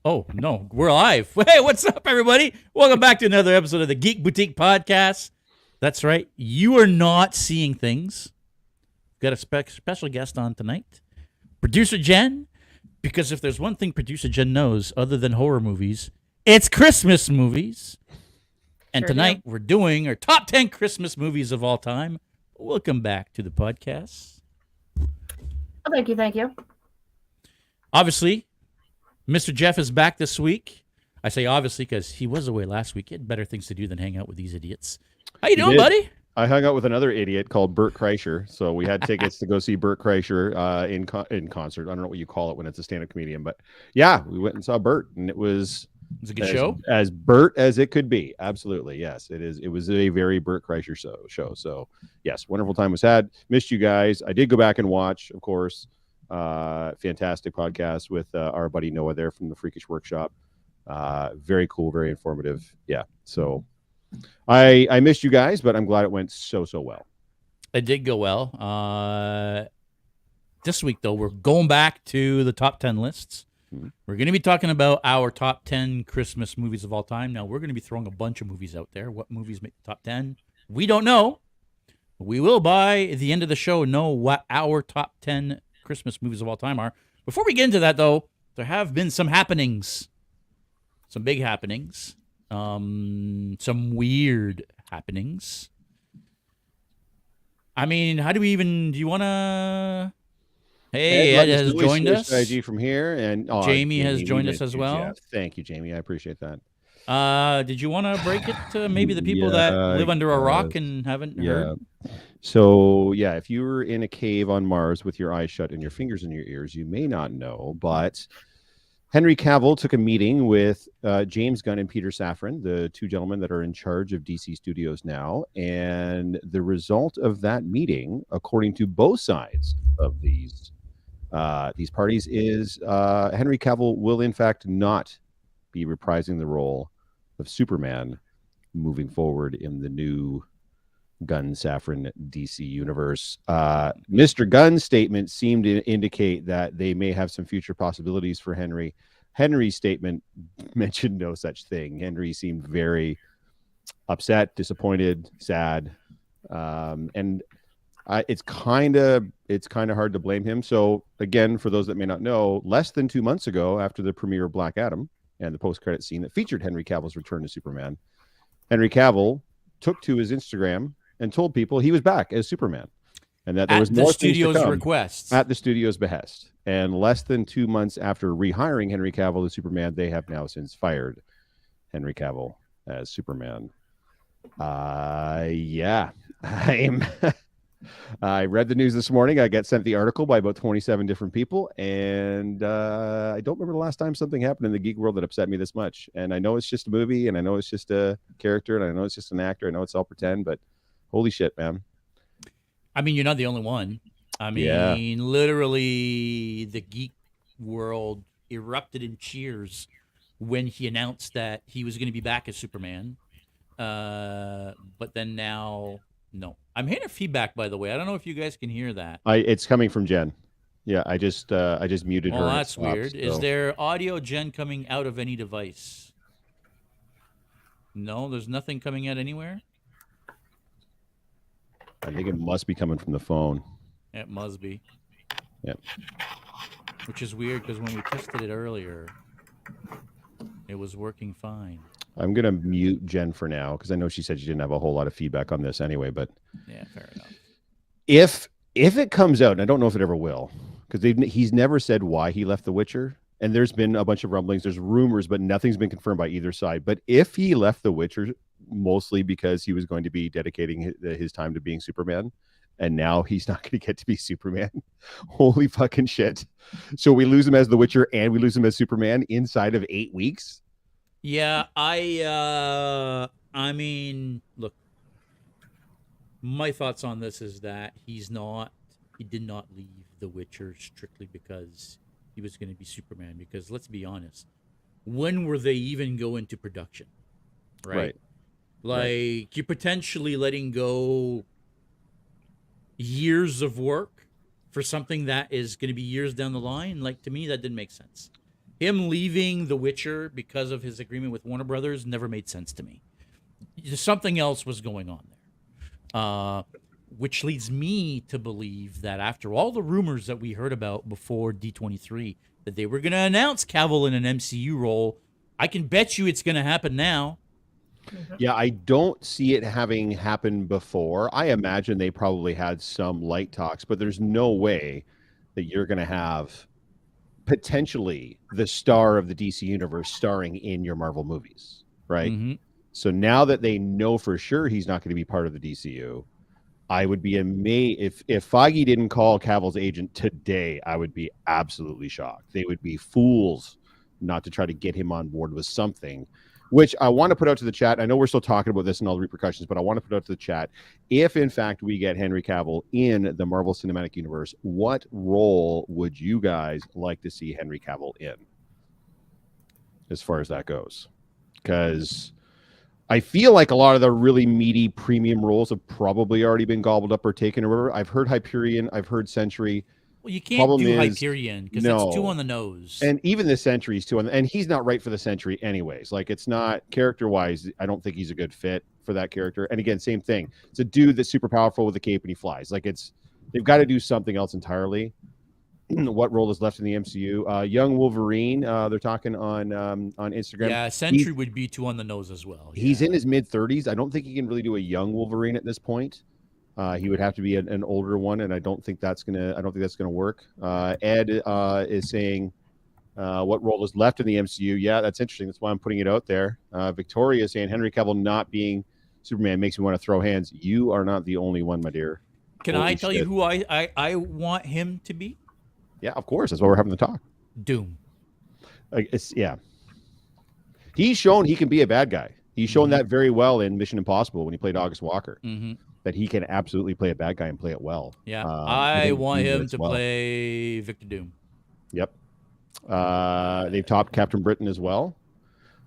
Oh, no, we're live. Hey, what's up, everybody? Welcome back to another episode of the Geek Boutique Podcast. That's right. You are not seeing things. Got a special guest on tonight. Producer Jen. Because if there's one thing Producer Jen knows, other than horror movies, it's Christmas movies. And tonight we're doing our top 10 Christmas movies of all time. Welcome back to the podcast. Oh, thank you. Obviously, Mr. Jeff is back this week. I say obviously because he was away last week. He had better things to do than hang out with these idiots. How you doing, buddy? I hung out with another idiot called Bert Kreischer. So we had tickets to go see Bert Kreischer in concert. I don't know what you call it when it's a stand-up comedian, but yeah, we went and saw Bert, and it was a good show. As Bert as it could be. Absolutely, yes, it is. It was a very Bert Kreischer show. So yes, wonderful time was had. Missed you guys. I did go back and watch, of course. Fantastic podcast with our buddy Noah there from the Freakish Workshop. Very cool, very informative. Yeah, so I missed you guys, but I'm glad it went so well. It did go well. This week though, we're going back to the top 10 lists. We're going to be talking about our top 10 Christmas movies of all time. Now, we're going to be throwing a bunch of movies out there. What movies make the top 10? We don't know. We will, by the end of the show, know what our top 10 Christmas movies of all time are. Before we get into that, though, there have been some happenings. Some big happenings. Some weird happenings. I mean, do you want to... Hey, Ed has joined us. Strategy from here, and Jamie has joined us as well. Jeff. Thank you, Jamie. I appreciate that. Did you want to break it to maybe the people that live under a rock and haven't heard? So, if you were in a cave on Mars with your eyes shut and your fingers in your ears, you may not know, but Henry Cavill took a meeting with James Gunn and Peter Safran, the two gentlemen that are in charge of DC Studios now. And the result of that meeting, according to both sides of these parties, is Henry Cavill will in fact not be reprising the role of Superman moving forward in the new Gunn-Safran DC universe. Mr. Gunn's statement seemed to indicate that they may have some future possibilities for Henry. Henry's statement mentioned no such thing. Henry seemed very upset, disappointed, sad, and it's kind of hard to blame him. So again, for those that may not know, less than 2 months ago, after the premiere of Black Adam and the post-credit scene that featured Henry Cavill's return to Superman, Henry Cavill took to his Instagram and told people he was back as Superman, and that there was more studio's request, at the studio's behest. And less than 2 months after rehiring Henry Cavill as Superman, they have now since fired Henry Cavill as Superman. I read the news this morning. I got sent the article by about 27 different people, and I don't remember the last time something happened in the geek world that upset me this much. And I know it's just a movie, and I know it's just a character, and I know it's just an actor. I know it's all pretend, but holy shit, man. I mean, you're not the only one. I mean, literally, the geek world erupted in cheers when he announced that he was going to be back as Superman. But then now... No, I'm hearing feedback, by the way. I don't know if you guys can hear that. It's coming from Jen. Yeah, I just muted her. Oh, that's weird. So. Is there audio, Jen, coming out of any device? No, there's nothing coming out anywhere? I think it must be coming from the phone. It must be. Yep. Which is weird because when we tested it earlier, it was working fine. I'm going to mute Jen for now because I know she said she didn't have a whole lot of feedback on this anyway, but yeah, fair enough. If it comes out, and I don't know if it ever will, because he's never said why he left The Witcher, and there's been a bunch of rumblings, there's rumors, but nothing's been confirmed by either side. But if he left The Witcher mostly because he was going to be dedicating his time to being Superman, and now he's not going to get to be Superman, holy fucking shit. So we lose him as The Witcher and we lose him as Superman inside of 8 weeks? Yeah, I mean, look, my thoughts on this is that he did not leave The Witcher strictly because he was going to be Superman. Because let's be honest, when were they even go into production? Right. Like, you're potentially letting go years of work for something that is going to be years down the line. Like, to me, that didn't make sense. him leaving The Witcher because of his agreement with Warner Brothers never made sense to me. Something else was going on there. Which leads me to believe that after all the rumors that we heard about before D23, that they were going to announce Cavill in an MCU role, I can bet you it's going to happen now. Yeah, I don't see it having happened before. I imagine they probably had some light talks, but there's no way that you're going to have potentially the star of the DC universe starring in your Marvel movies, right? Mm-hmm. So now that they know for sure he's not going to be part of the DCU, I would be amazed if Feige didn't call Cavill's agent today. I would be absolutely shocked. They would be fools not to try to get him on board with something, which I want to put out to the chat. I know we're still talking about this and all the repercussions, but I want to put out to the chat. If in fact we get Henry Cavill in the Marvel Cinematic Universe, what role would you guys like to see Henry Cavill in? As far as that goes, because I feel like a lot of the really meaty premium roles have probably already been gobbled up or taken or whatever. I've heard Hyperion, I've heard Sentry. Well, you can't do Hyperion because it's too on the nose. And even the Sentry's too on the, and he's not right for the Sentry anyways. Like, it's not character-wise, I don't think he's a good fit for that character. And again, same thing. It's a dude that's super powerful with a cape and he flies. Like, they've got to do something else entirely. What role is left in the MCU? Young Wolverine, they're talking on Instagram. Yeah, Sentry would be too on the nose as well. He's in his mid-30s. I don't think he can really do a young Wolverine at this point. He would have to be an older one, and I don't think that's gonna work. Ed is saying, what role is left in the MCU? Yeah, that's interesting. That's why I'm putting it out there. Victoria is saying Henry Cavill not being Superman makes me want to throw hands. You are not the only one, my dear. Can I tell you who I want him to be? Yeah, of course. That's why we're having the talk. Doom. Yeah. He's shown he can be a bad guy. He's shown that very well in Mission Impossible when he played August Walker. That he can absolutely play a bad guy and play it well. Yeah, I want him to play Victor Doom. Yep. They've topped Captain Britain as well.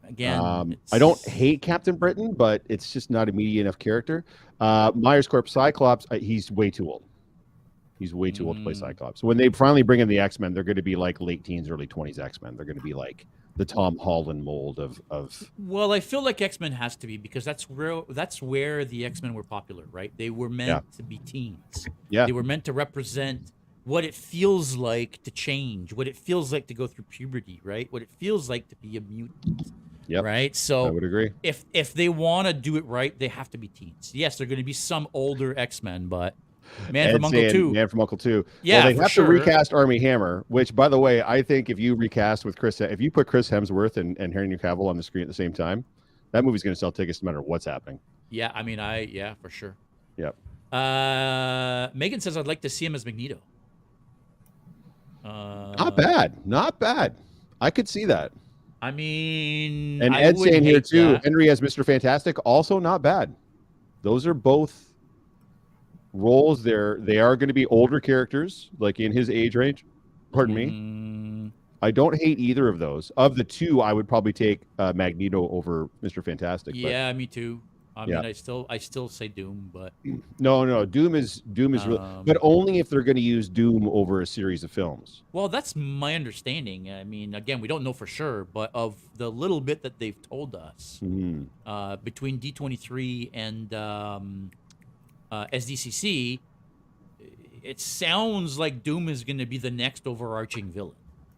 Again, I don't hate Captain Britain, but it's just not a meaty enough character. Myers Corp Cyclops, he's way too old. He's way too old to play Cyclops. So when they finally bring in the X-Men, they're going to be like late teens, early 20s X-Men. They're going to be like the Tom Holland mold of. Well, I feel like X-Men has to be because that's where the X-Men were popular, right? They were meant to be teens. Yeah. They were meant to represent what it feels like to change, what it feels like to go through puberty, right? What it feels like to be a mutant. Yep. Right. So I would agree. If they want to do it right, they have to be teens. Yes, they're going to be some older X-Men, but Man from Uncle 2. Man from Uncle 2. Yeah, well, they have to recast Armie Hammer, which, by the way, I think if you recast with if you put Chris Hemsworth and Henry Cavill on the screen at the same time, that movie's going to sell tickets no matter what's happening. Yeah, I mean, for sure. Yep. Megan says I'd like to see him as Magneto. Not bad. I could see that. I mean, and Ed's saying here too, Henry as Mr. Fantastic, also not bad. Those are both roles. They are going to be older characters, like in his age range. Pardon me. I don't hate either of those. Of the two, I would probably take Magneto over Mr. Fantastic. Yeah, me too. I mean, I still say Doom, but no, Doom is real, but only if they're going to use Doom over a series of films. Well, that's my understanding. I mean, again, we don't know for sure, but of the little bit that they've told us between D23 and SDCC, it sounds like Doom is going to be the next overarching villain,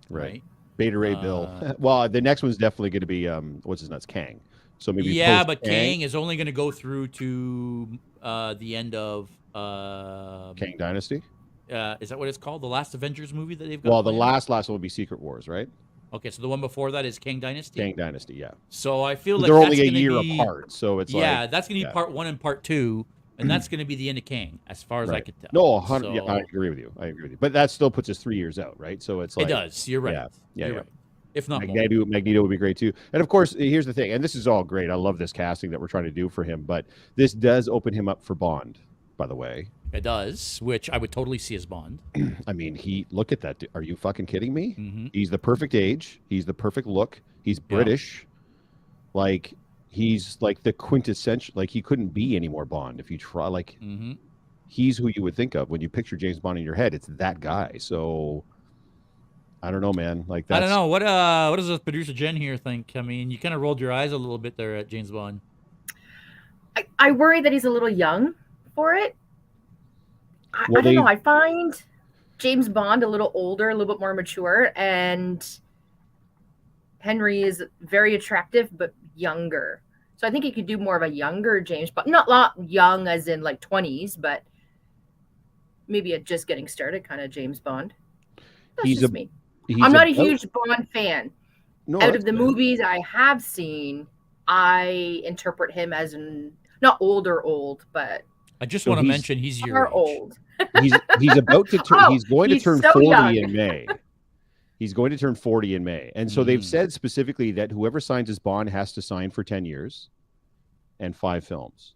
right? Beta Ray Bill. Well, the next one's definitely going to be what's his nuts, Kang. So maybe but Kang is only going to go through to the end of Kang Dynasty. Is that what it's called? The last Avengers movie that they've got? Well, the last one will be Secret Wars, right? Okay, so the one before that is Kang Dynasty. Kang Dynasty, yeah. So I feel like they're only a year apart, so it's that's going to be part 1 and part 2, and that's going to be the end of Kang, as far as I could tell. No, 100. I agree with you. But that still puts us 3 years out, right? So it's like it does. You're right. You're right. If not Magneto would be great too. And of course, here's the thing, and this is all great. I love this casting that we're trying to do for him, but this does open him up for Bond, by the way. It does, which I would totally see as Bond. I mean, look at that. Are you fucking kidding me? He's the perfect age. He's the perfect look. He's British. Like, he's like the quintessential, like he couldn't be any more Bond if you try. Like, he's who you would think of when you picture James Bond in your head. It's that guy. So I don't know, man. Like I that's don't know. What does the producer Jen here think? I mean, you kind of rolled your eyes a little bit there at James Bond. I worry that he's a little young for it. I Well, don't know. they I find James Bond a little older, a little bit more mature, and Henry is very attractive but younger. So I think he could do more of a younger James Bond, not young as in like 20s, but maybe a just getting started kind of James Bond. That's he's just me. he's I'm not a about- huge Bond fan. no, Out that's of the fair. movies I have seen, I interpret him as not old, but I just So want to he's- mention he's your are age. old. He's about to turn. Oh, he's going to he's turn so 40 young. in May. He's going to turn 40 in May, and so they've Mm. said specifically that whoever signs his bond has to sign for 10 years and 5 films.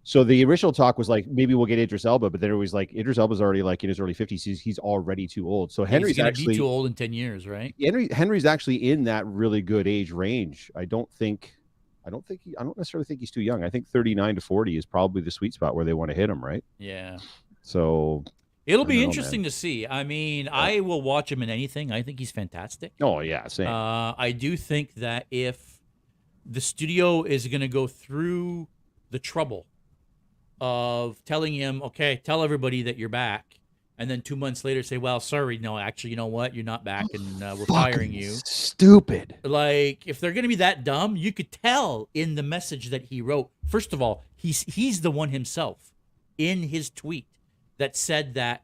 So the original talk was like maybe we'll get Idris Elba, but then it was like Idris Elba's already like in his early 50s. He's already too old. So He's Henry's going to actually be too old in 10 years, right? Henry's actually in that really good age range. I don't necessarily think he's too young. I think 39 to 40 is probably the sweet spot where they want to hit him, right? Yeah. So It'll I be don't know, interesting to see. I mean, I will watch him in anything. I think he's fantastic. oh yeah, same. I do think that if the studio is going to go through the trouble of telling him, okay, tell everybody that you're back, and then 2 months later say, well, sorry, no, actually, you know what? You're not back, and we're firing you. Stupid. Like, if they're going to be that dumb, you could tell in the message that he wrote. First of all, he's the one himself in his tweet that said that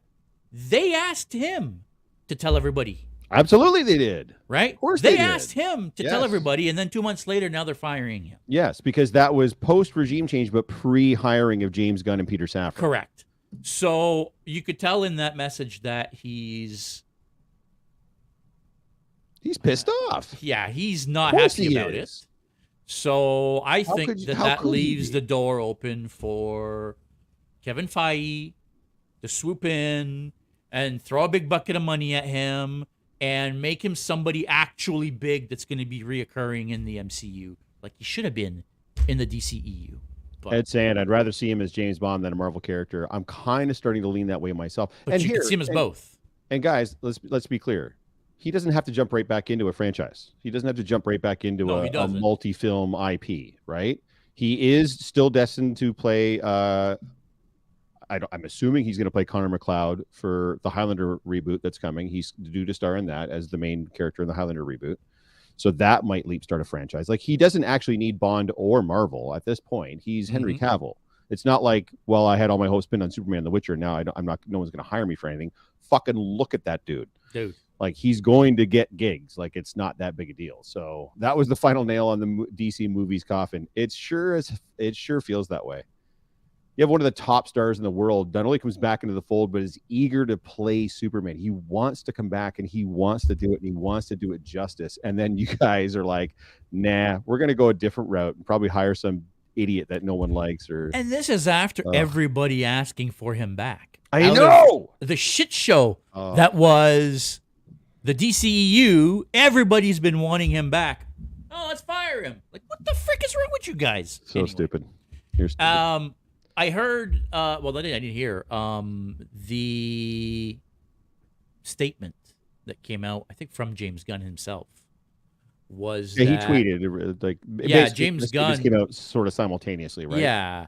they asked him to tell everybody, Absolutely, they did. right? Of course they they did. asked him to tell Yes. everybody, and then 2 months later, now they're firing him. Yes, because that was post regime change, but pre hiring of James Gunn and Peter Safran. Correct. So you could tell in that message that he's pissed off. he's not Of course happy he about it. is. So I How think could you- that how that could he leaves be? the door open for Kevin Feige to swoop in and throw a big bucket of money at him and make him somebody actually big that's going to be reoccurring in the MCU, like he should have been in the DCEU. But, Ed saying I'd rather see him as James Bond than a Marvel character. I'm kind of starting to lean that way myself. but and you here, can see him as and- both. And guys, let's be clear. He doesn't have to jump right back into a franchise. He doesn't have to jump right back into No, he a doesn't. multi-film IP, right? He is still destined to play. I'm assuming he's going to play Connor McLeod for the Highlander reboot that's coming. He's due to star in that as the main character in the Highlander reboot. So that might leap start a franchise. Like he doesn't actually need Bond or Marvel at this point. He's Henry Cavill. It's not like, well, I had all my hopes pinned on Superman and The Witcher. Now I'm not. No one's going to hire me for anything. Fucking look at that dude. Dude. Like he's going to get gigs. Like it's not that big a deal. So that was the final nail on the DC movies coffin. It sure feels that way. You have one of the top stars in the world not only comes back into the fold, but is eager to play Superman. He wants to come back and he wants to do it and he wants to do it justice. And then you guys are like, nah, we're going to go a different route and probably hire some idiot that no one likes. Or And this is after everybody asking for him back. I Out of know the shit show that was the DCEU. Everybody's been wanting him back. Oh, let's fire him. Like, what the frick is wrong with you guys? so Anyway. stupid. You're stupid. I heard, I didn't hear the statement that came out, I think from James Gunn himself, was Yeah, he that, tweeted like Yeah, basically, James this Gunn came out sort of simultaneously, right? Yeah.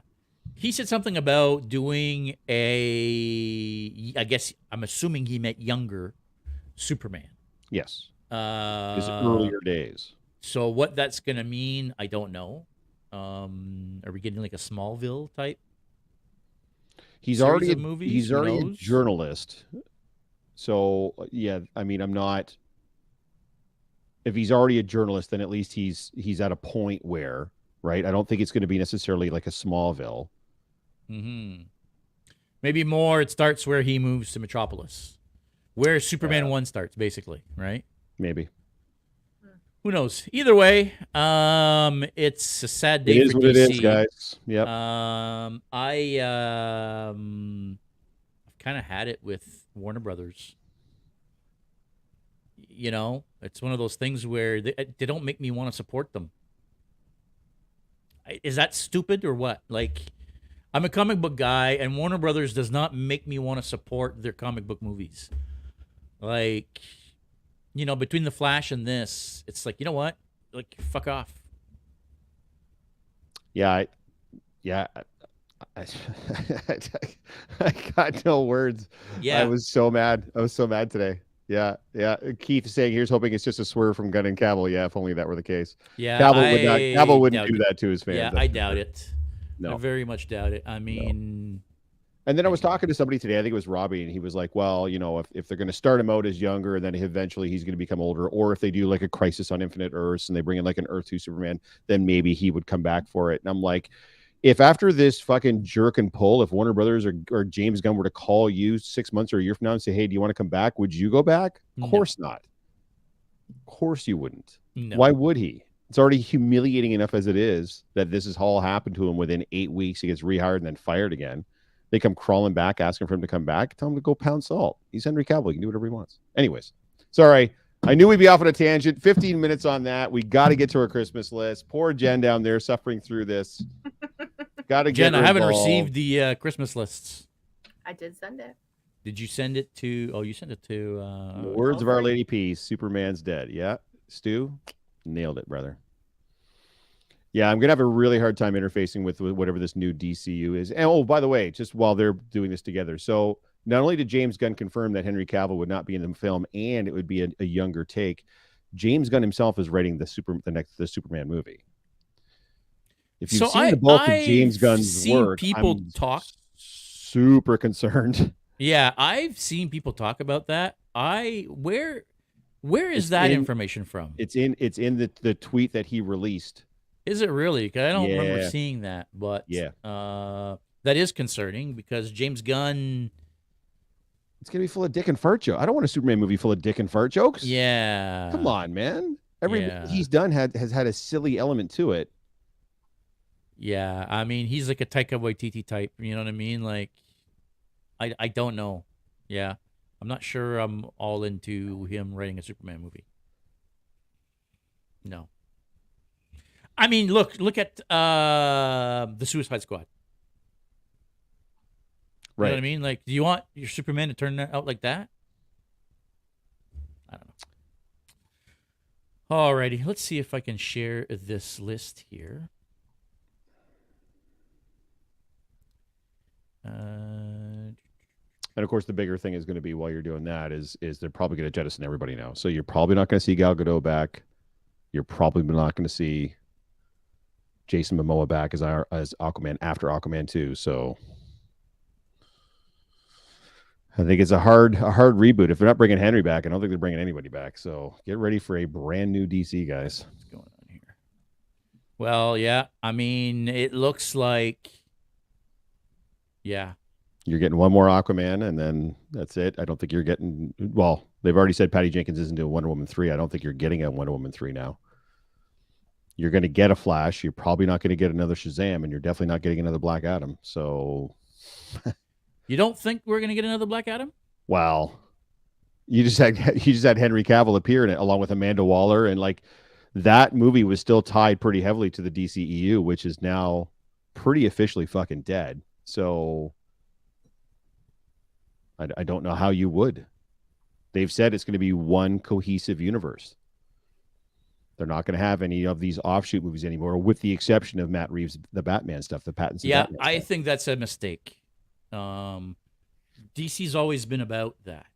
He said something about doing I guess, I'm assuming he meant younger Superman. Yes. His earlier days. So what that's going to mean, I don't know. Are we getting like a Smallville type? He's series already of movies? he's Who already a knows? journalist. So yeah, I mean, I'm not. If he's already a journalist, then at least he's at a point where, right? I don't think it's going to be necessarily like a Smallville. Mm-hmm. Maybe more. It starts where he moves to Metropolis, where Superman 1 starts, basically, right? Maybe. Who knows? Either way, it's a sad day It is for what DC. it is, guys. Yep. I've kind of had it with Warner Brothers. You know, it's one of those things where they don't make me want to support them. Is that stupid or what? Like, I'm a comic book guy, and Warner Brothers does not make me want to support their comic book movies. Like, you know, between the Flash and this, it's like, you know what? Like, fuck off. Yeah, yeah. I, I got no words. I Yeah. was so mad. I was so mad today. Yeah, yeah. Keith is saying, "Here's hoping it's just a swerve from Gunn and Cavill." Yeah, if only that were the case. Yeah, Cavill would not. Cavill I wouldn't doubt do it. that to his fans. Yeah, That's I for doubt sure. it. I No. very much doubt it. I mean, And then I was talking to somebody today, I think it was Robbie, and he was like, well, you know, if they're going to start him out as younger and then eventually he's going to become older, or if they do like a Crisis on Infinite Earths and they bring in like an Earth 2 Superman, then maybe he would come back for it. And I'm like, if after this fucking jerk and pull, if Warner Brothers or James Gunn were to call you 6 months or a year from now and say, hey, do you want to come back? Would you go back? Of course not. Of course you wouldn't. no. Why would he? It's already humiliating enough as it is that this has all happened to him within 8 weeks. He gets rehired and then fired again. They come crawling back, asking for him to come back. Tell him to go pound salt. He's Henry Cavill. He can do whatever he wants. Anyways, sorry. I knew we'd be off on a tangent. 15 minutes on that. We got to get to our Christmas list. Poor Jen down there suffering through this. Got to get Jen, her I haven't involved. received the Christmas lists. I did send it. Did you send it to? Oh, you sent it to. The words of Our Lady Peace. Superman's dead. Yeah, Stu, nailed it, brother. Yeah, I'm gonna have a really hard time interfacing with whatever this new DCU is. And oh, by the way, just while they're doing this together, so not only did James Gunn confirm that Henry Cavill would not be in the film, and it would be a younger take, James Gunn himself is writing the Superman movie. If you've seen the bulk of James Gunn's work, people I'm talk. super concerned. Yeah, I've seen people talk about that. Where is that information from? It's in the tweet that he released. Is it really? Because I don't remember seeing that. But yeah, that is concerning because James Gunn. It's gonna be full of dick and fart jokes. I don't want a Superman movie full of dick and fart jokes. Yeah, come on, man. Every movie he's done has had a silly element to it. Yeah, I mean he's like a Taika Waititi type. You know what I mean? Like, I don't know. Yeah, I'm not sure. I'm all into him writing a Superman movie. No. I mean, look at the Suicide Squad. Right. You know what I mean? Like, do you want your Superman to turn out like that? I don't know. Alrighty, let's see if I can share this list here. And of course, the bigger thing is going to be while you're doing that is they're probably going to jettison everybody now. So you're probably not going to see Gal Gadot back. You're probably not going to see Jason Momoa back as Aquaman after Aquaman 2. So I think it's a hard reboot. If they're not bringing Henry back, I don't think they're bringing anybody back. So get ready for a brand new DC, guys. What's going on here? Well, yeah. I mean, it looks like, yeah. You're getting one more Aquaman, and then that's it. I don't think you're getting. Well, they've already said Patty Jenkins isn't doing Wonder Woman 3. I don't think you're getting a Wonder Woman 3 now. You're going to get a Flash. You're probably not going to get another Shazam, and you're definitely not getting another Black Adam. So, you don't think we're going to get another Black Adam? Well, you just had Henry Cavill appear in it along with Amanda Waller, and like that movie was still tied pretty heavily to the DCEU, which is now pretty officially fucking dead. So I don't know how you would. They've said it's going to be one cohesive universe. They're not going to have any of these offshoot movies anymore, with the exception of Matt Reeves, the Batman stuff, the Pattinson. Yeah, Batman I stuff. think that's a mistake. DC's always been about that.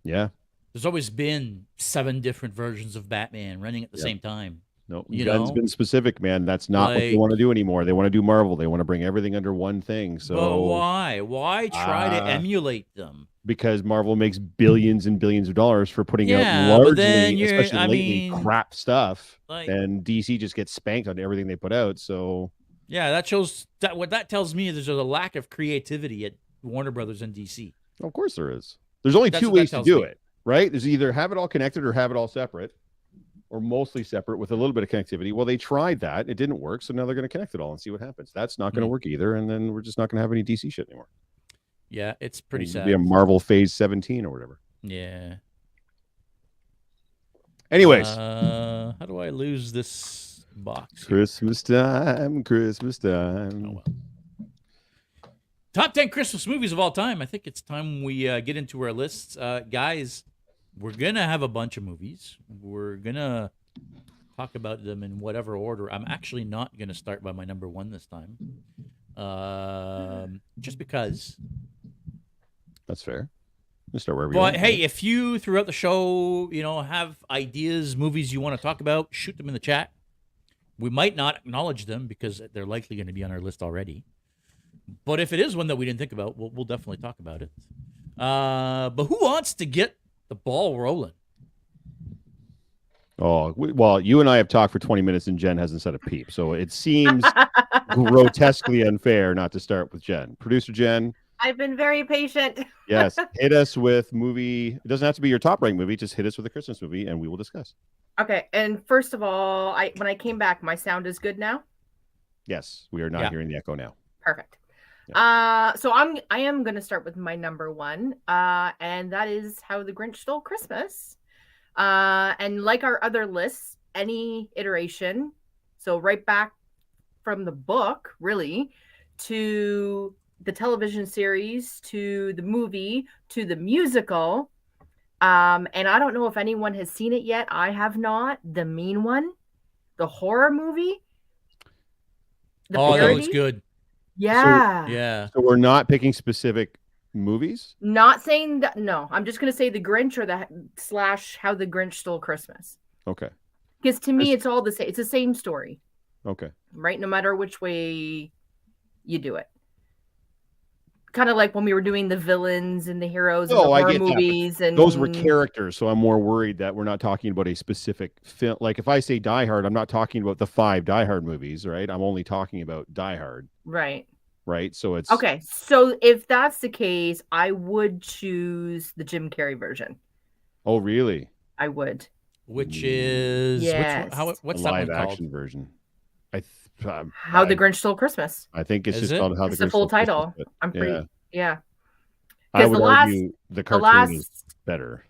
Yeah. There's always been 7 different versions of Batman running at the same time. No, Gunn's been specific, man. That's not what they want to do anymore. They want to do Marvel. They want to bring everything under one thing. So but why? Why try to emulate them? Because Marvel makes billions and billions of dollars for putting out largely, especially lately, crap stuff. And DC just gets spanked on everything they put out. So yeah, that shows that what that tells me is there's a lack of creativity at Warner Brothers and DC. Of course there is. There's only 2 ways to do it, right? There's either have it all connected or have it all separate, or mostly separate with a little bit of connectivity. Well, they tried that. It didn't work. So now they're going to connect it all and see what happens. That's not going to work either. And then we're just not going to have any DC shit anymore. Yeah, it's pretty sad. It'll be a Marvel Phase 17 or whatever. Yeah. Anyways. How do I lose this box? Christmas time. Oh, well. Top 10 Christmas movies of all time. I think it's time we get into our lists. Guys, we're gonna have a bunch of movies. We're gonna talk about them in whatever order. I'm actually not gonna start by my number one this time, just because. That's fair. We'll start wherever you But want. hey, if you throughout the show, have ideas, movies you want to talk about, shoot them in the chat. We might not acknowledge them because they're likely going to be on our list already. But if it is one that we didn't think about, we'll definitely talk about it. But who wants to get the ball rolling? Oh, well, you and I have talked for 20 minutes and Jen hasn't said a peep. So it seems grotesquely unfair not to start with Jen. Producer Jen. I've been very patient. Yes. Hit us with movie. It doesn't have to be your top ranked movie. Just hit us with a Christmas movie and we will discuss. Okay. And first of all, when I came back, my sound is good now. Yes. We are not hearing the echo now. Perfect. So I am going to start with my number one, and that is How the Grinch Stole Christmas. And like our other lists, any iteration, so right back from the book, really, to the television series, to the movie, to the musical. And I don't know if anyone has seen it yet. I have not. The Mean One, the horror movie. That looks good. Yeah. So we're not picking specific movies? Not saying that. No, I'm just going to say The Grinch or / How the Grinch Stole Christmas. Okay. Because to me, it's all the same. It's the same story. Okay. Right? No matter which way you do it. Kind of like when we were doing the villains and the heroes and the horror movies. And those were characters. So I'm more worried that we're not talking about a specific film. Like if I say Die Hard, I'm not talking about the 5 Die Hard movies, right? I'm only talking about Die Hard. Right. Right. So it's okay. So if that's the case, I would choose the Jim Carrey version. Oh, really? I would. Which is what's that live one called? action version? How the Grinch Stole Christmas. I think it's just called How the Grinch Stole Christmas. It's the full title. Christmas, I'm pretty. Yeah. I would argue the cartoon is better.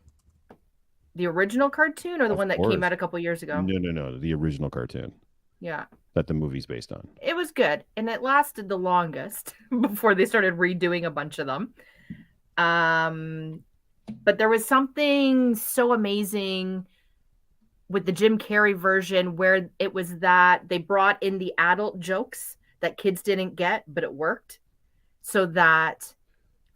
The original cartoon or the one that came out a couple years ago? No. The original cartoon. Yeah. That the movie's based on. It was good, and it lasted the longest before they started redoing a bunch of them. But there was something so amazing with the Jim Carrey version where it was that they brought in the adult jokes that kids didn't get, but it worked. So that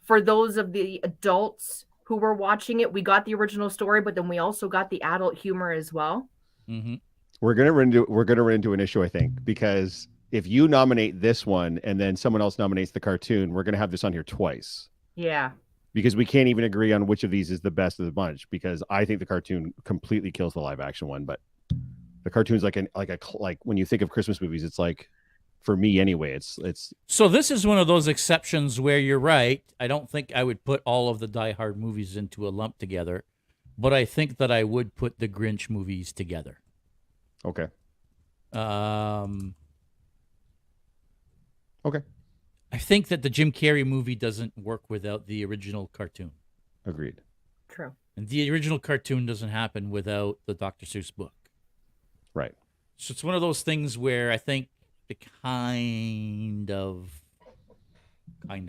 for those of the adults who were watching it, we got the original story, but then we also got the adult humor as well. Mm-hmm. We're gonna run into an issue, I think, because if you nominate this one and then someone else nominates the cartoon, we're gonna have this on here twice. Yeah. Because we can't even agree on which of these is the best of the bunch. Because I think the cartoon completely kills the live action one, but the cartoon's like when you think of Christmas movies, it's like, for me anyway, it's. So this is one of those exceptions where you're right. I don't think I would put all of the Die Hard movies into a lump together, but I think that I would put the Grinch movies together. Okay. Okay. I think that the Jim Carrey movie doesn't work without the original cartoon. Agreed. True. And the original cartoon doesn't happen without the Dr. Seuss book. Right. So it's one of those things where I think they kind of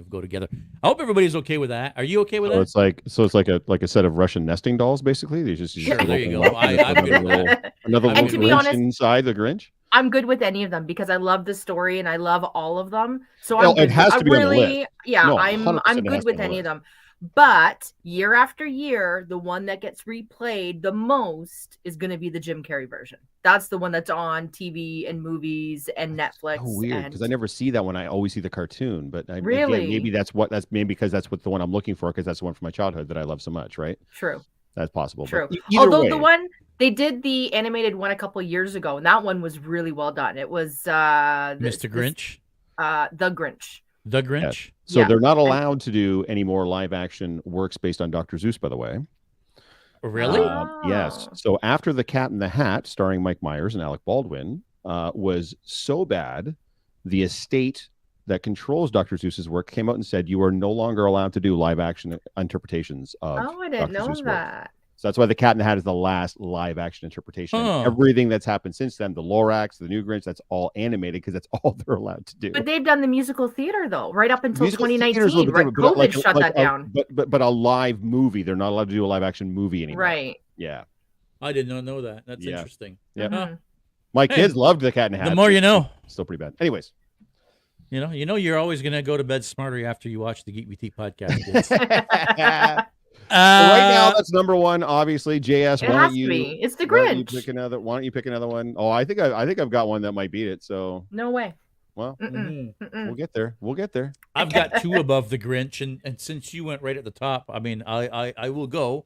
go together. I hope everybody's okay with that. Are you okay with that? It's like a set of Russian nesting dolls, basically. They just sure, there you go. I'm good with that. Another little Grinch inside the Grinch. I'm good with any of them because I love the story and I love all of them. So it has to be on the list. Yeah, no, I'm good with any of them. But year after year, the one that gets replayed the most is going to be the Jim Carrey version. That's the one that's on TV and movies and Netflix. Oh, weird, because I never see that one. I always see the cartoon. But really, again, maybe because that's what the one I'm looking for, because that's the one from my childhood that I love so much, right? True. That's possible. True. Although the one they did the animated one a couple years ago, and that one was really well done. It was Mr. Grinch. The Grinch. The Grinch. Yeah. So they're not allowed to do any more live action works based on Dr. Seuss, by the way. Really? Yes. So after The Cat in the Hat, starring Mike Myers and Alec Baldwin, was so bad, the estate that controls Dr. Seuss's work came out and said, you are no longer allowed to do live action interpretations of I didn't know that. So that's why The Cat in the Hat is the last live action interpretation. And Huh. everything that's happened since then, the Lorax, the new Grinch, that's all animated because that's all they're allowed to do. But they've done the musical theater though, right up until Musical theater is a 2019. little bit Right? different, but COVID shut that down. But a live movie, they're not allowed to do a live action movie anymore. Right. Yeah. I did not know that. That's Yeah. interesting. Yeah. Mhm. My Hey, kids loved The Cat in the Hat. The more you know. Still pretty bad. Anyways. You know, you're always gonna go to bed smarter after you watch the Geek VT podcast. Kids. Well, right now, that's number one. Obviously, JS. It Why has don't you? to be. It's the Why don't you Grinch. pick another? Why don't you pick another one? Oh, I think I've got one that might beat it. So, No way. well, Mm-mm. Mm-mm. we'll get there. We'll get there. I've got two above the Grinch, and since you went right at the top, I mean, I will go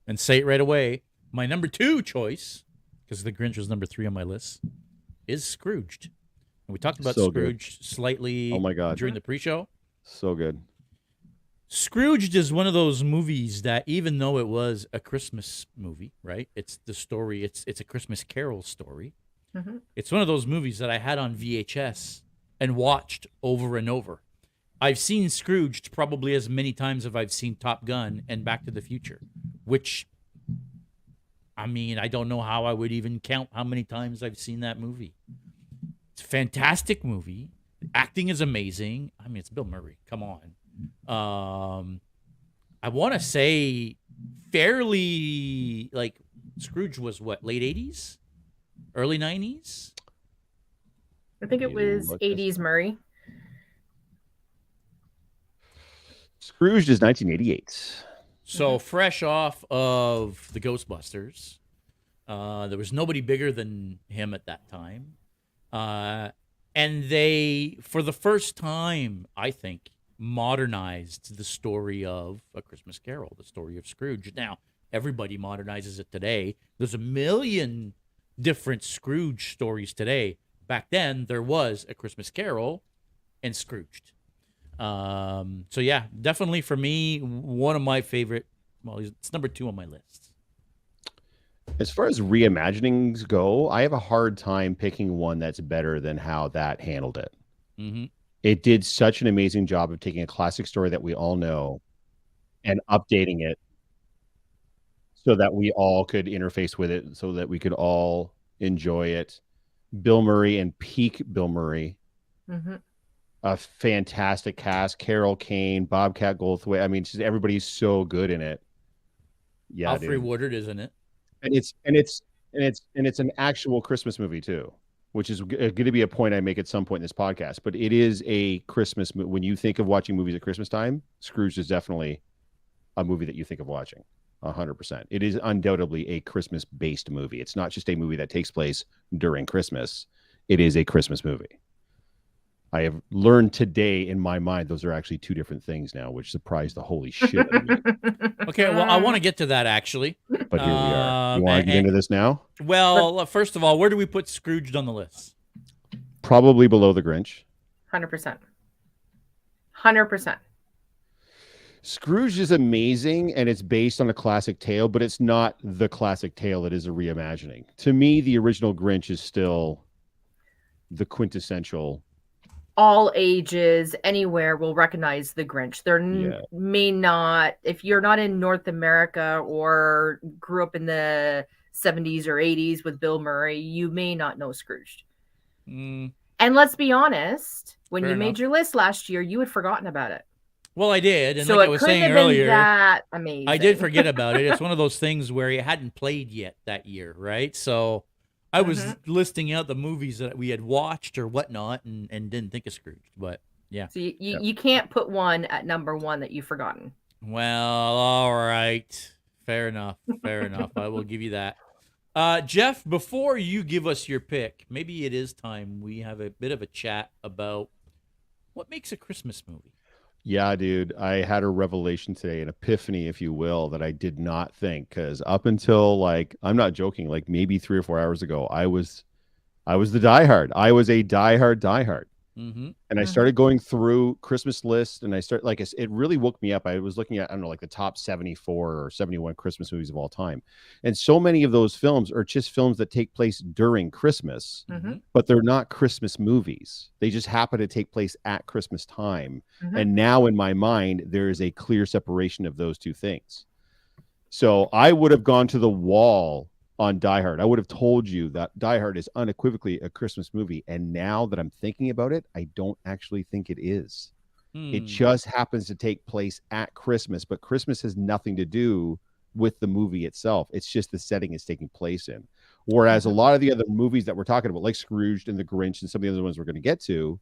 and say it right away. My number 2 choice, because the Grinch was number 3 on my list, is Scrooged. And we talked about So good. Scrooge slightly Oh my God. during the pre-show. So good. Scrooged is one of those movies that, even though it was a Christmas movie, right? It's the story. It's a Christmas Carol story. Mhm. It's one of those movies that I had on VHS and watched over and over. I've seen Scrooged probably as many times as I've seen Top Gun and Back to the Future, which, I mean, I don't know how I would even count how many times I've seen that movie. It's a fantastic movie. The acting is amazing. I mean, it's Bill Murray. Come on. I want to say fairly, like, Scrooge was what, late 80s? Early 90s? I think it was Look this- 80s Murray. Scrooged is 1988. So fresh off of the Ghostbusters, there was nobody bigger than him at that time. And they, for the first time, I think, modernized the story of A Christmas Carol, the story of Scrooge. Now, everybody modernizes it today. There's a million different Scrooge stories today. Back then, there was A Christmas Carol and Scrooged. So yeah, definitely for me, one of my favorite. Well, it's number 2 on my list. As far as reimaginings go, I have a hard time picking one that's better than how that handled it. Mm-hmm. It did such an amazing job of taking a classic story that we all know and updating it so that we all could interface with it, so that we could all enjoy it. Bill Murray and peak Bill Murray. Mm-hmm. A fantastic cast. Carol Kane, Bobcat Goldthwait. I mean, just everybody's so good in it. Yeah, Alfred dude. Woodard, isn't it? And it's an actual Christmas movie too, which is going to be a point I make at some point in this podcast. But it is a Christmas movie. When you think of watching movies at Christmas time, Scrooge is definitely a movie that you think of watching. 100%. It is undoubtedly a Christmas-based movie. It's not just a movie that takes place during Christmas. It is a Christmas movie. I have learned today in my mind those are actually two different things now, which surprised the holy shit out of me. Okay, well, I want to get to that actually. But here we are. You want to And- get into this now? Well, first of all, where do we put Scrooged on the list? Probably below The Grinch. 100%. 100%. Scrooge is amazing, and it's based on a classic tale, but it's not the classic tale. It is a reimagining. To me, the original Grinch is still the quintessential. All ages, anywhere will recognize the Grinch. There Yeah. may not, if you're not in North America or grew up in the 70s or 80s with Bill Murray, you may not know Scrooge. Mm, And let's be honest, when Fair you made enough. your list last year, you had forgotten about it. well, I did, and So like I it was couldn't saying have been earlier, that amazing. I did forget about it. It's one of those things where it hadn't played yet that year, right? So I was listing out the movies that we had watched or whatnot, and didn't think of Scrooge. But yeah, So you can't put one at number one that you've forgotten. well, all right, fair enough, fair enough. I will give you that. Jeff, before you give us your pick, maybe it is time we have a bit of a chat about what makes a Christmas movie. Yeah, dude, I had a revelation today, an epiphany, if you will, that I did not think, because up until I'm not joking, like maybe 3 or 4 hours ago, I was the diehard. I was a diehard. Mm-hmm. And I started going through Christmas lists, and it really woke me up. I was looking at, I don't know, like the top 74 or 71 Christmas movies of all time. And so many of those films are just films that take place during Christmas, Mhm. but they're not Christmas movies. They just happen to take place at Christmas time. Mhm. And now in my mind, there is a clear separation of those two things. So I would have gone to the wall on Die Hard. I would have told you that Die Hard is unequivocally a Christmas movie. And now that I'm thinking about it, I don't actually think it is. It just happens to take place at Christmas, but Christmas has nothing to do with the movie itself. It's just the setting it's taking place in. Whereas a lot of the other movies that we're talking about, like Scrooged and The Grinch and some of the other ones we're going to get to,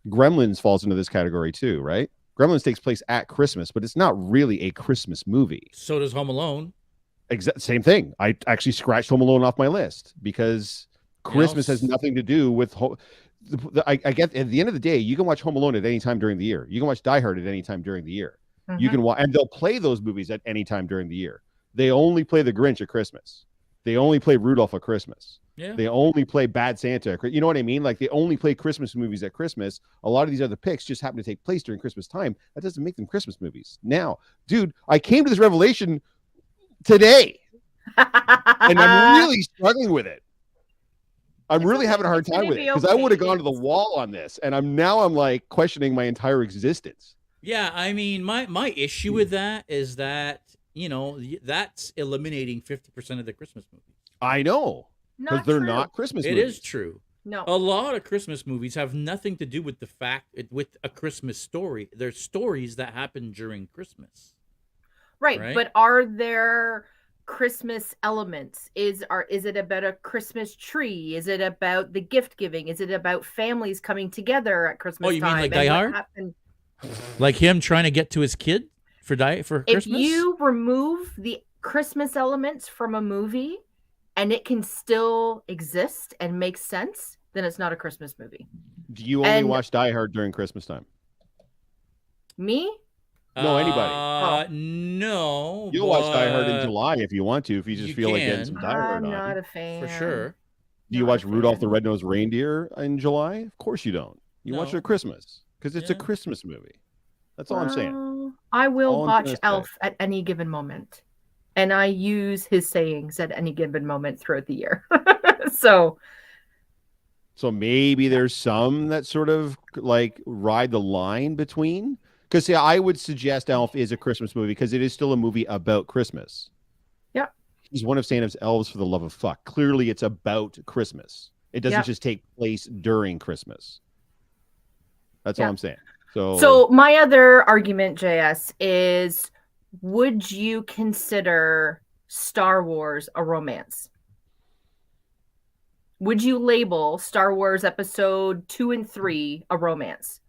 Gremlins falls into this category too, right? Gremlins takes place at Christmas, but it's not really a Christmas movie. So does Home Alone. Same thing. I actually scratched Home Alone off my list because Christmas has nothing to do with I get at the end of the day, you can watch Home Alone at any time during the year. You can watch Die Hard at any time during the year. You can watch, and they'll play those movies at any time during the year. They only play The Grinch at Christmas. They only play Rudolph at Christmas. Yeah. They only play Bad Santa. You know what I mean? Like they only play Christmas movies at Christmas. A lot of these other picks just happen to take place during Christmas time. That doesn't make them Christmas movies. Now, dude, I came to this revelation today, and I'm really struggling with it. I'm really having a hard time with it because I would have gone to the wall on this, and I'm like questioning my entire existence. Yeah, I mean, my issue with that is that, you know, that's eliminating 50% of the Christmas movies. I know, because they're not Christmas movies. It is true. No. A lot of Christmas movies have nothing to do with with a Christmas story. They're stories that happen during Christmas. Right? But are there Christmas elements? Is it about a Christmas tree? Is it about the gift giving? Is it about families coming together at Christmas time? Oh, you mean like Die Hard? Like him trying to get to his kid for Christmas? If you remove the Christmas elements from a movie and it can still exist and make sense, then it's not a Christmas movie. Do you only watch Die Hard during Christmas time? Me? No, anybody. No. You'll watch Die Hard in July if you want to, if you just feel like getting some Die Hard on. I'm not a fan. For sure. Do you watch Rudolph the Red-Nosed Reindeer in July? Of course you don't. You watch it at Christmas because it's a Christmas movie. That's all I'm saying. I will watch Elf at any given moment. And I use his sayings at any given moment throughout the year. So maybe there's some that sort of like ride the line between. Because I would suggest Elf is a Christmas movie because it is still a movie about Christmas. Yeah. He's one of Santa's elves for the love of fuck. Clearly it's about Christmas. It doesn't just take place during Christmas. That's all I'm saying. So my other argument, JS, is would you consider Star Wars a romance? Would you label Star Wars Episode 2 and 3 a romance?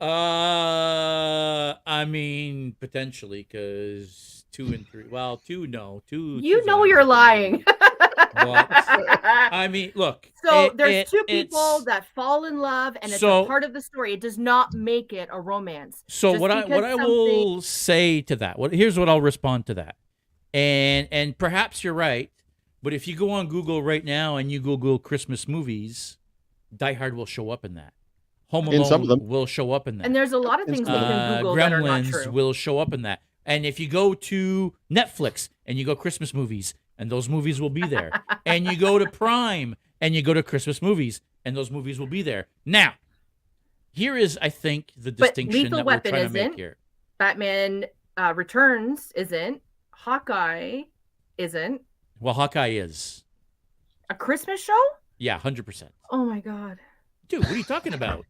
I mean, potentially, because 2 and 3. Well, 2, no. 2. You know you're lying. But, I mean, look. So there's two people that fall in love, and it's a part of the story. It does not make it a romance. So what I will say to that, here's what I'll respond to that, and perhaps you're right, but if you go on Google right now and you Google Christmas movies, Die Hard will show up in that. Home Alone some of them will show up in that. And there's a lot of things within Google that are not true. Gremlins will show up in that. And if you go to Netflix and you go Christmas movies, and those movies will be there. And you go to Prime and you go to Christmas movies, and those movies will be there. Now, here is, I think, the distinction that we're trying to make here. Batman Returns isn't. Hawkeye isn't. Well, Hawkeye is. A Christmas show? Yeah, 100%. Oh, my God. Dude, what are you talking about?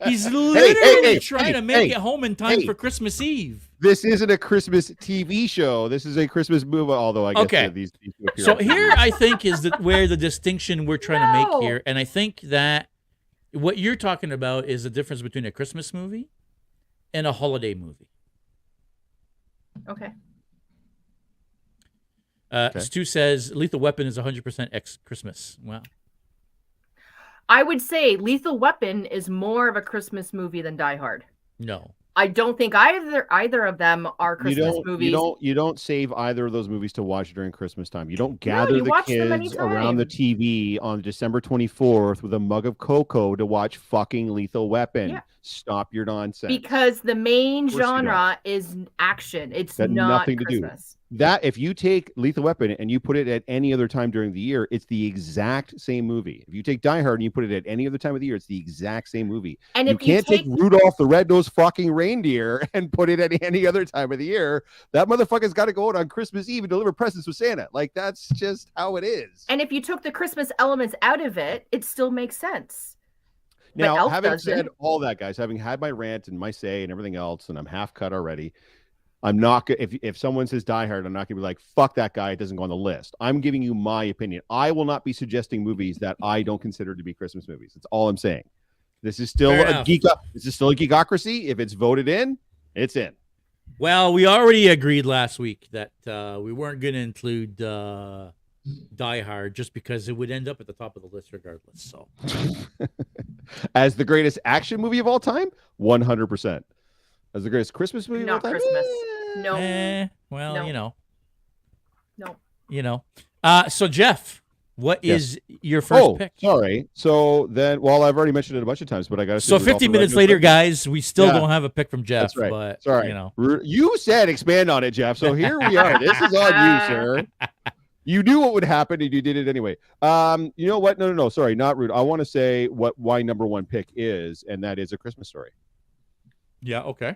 He's literally trying to make it home in time for Christmas Eve. This isn't a Christmas TV show. This is a Christmas movie, although I guess these appear. So here, I think, is where the distinction we're trying to make here. And I think that what you're talking about is the difference between a Christmas movie and a holiday movie. Okay. Stu says Lethal Weapon is 100% ex-Christmas. Wow. I would say Lethal Weapon is more of a Christmas movie than Die Hard. No. I don't think either of them are Christmas movies. You don't save either of those movies to watch during Christmas time. You don't gather the kids around the TV on December 24th with a mug of cocoa to watch fucking Lethal Weapon. Yeah. Stop your nonsense. Because the main genre is action. It's not Christmas. That if you take Lethal Weapon and you put it at any other time during the year, it's the exact same movie. If you take Die Hard and you put it at any other time of the year, it's the exact same movie. And you if you can't take Rudolph the Red-Nosed Fucking Reindeer and put it at any other time of the year. That motherfucker's got to go out on Christmas Eve and deliver presents with Santa. Like, that's just how it is. And if you took the Christmas elements out of it, it still makes sense. Now, having said all that, guys, having had my rant and my say and everything else, and I'm half cut already, I'm not if someone says Die Hard, I'm not gonna be like, fuck that guy, it doesn't go on the list. I'm giving you my opinion. I will not be suggesting movies that I don't consider to be Christmas movies. That's all I'm saying. This is still This is still a geekocracy. If it's voted in, it's in. Well, we already agreed last week that we weren't going to include Die Hard just because it would end up at the top of the list regardless. So, as the greatest action movie of all time, 100%. As the greatest Christmas movie of all time, Christmas. No. Well, No. No. So Jeff, what is your first pick? Sorry. So then, well, I've already mentioned it a bunch of times, but I got to. So 50 minutes later, guys, we still don't have a pick from Jeff. That's right. But, sorry. You said expand on it, Jeff. So here we are. This is on you, sir. You knew what would happen, and you did it anyway. You know what? No. Sorry, not rude. I want to say why number one pick is, and that is A Christmas Story. Yeah. Okay.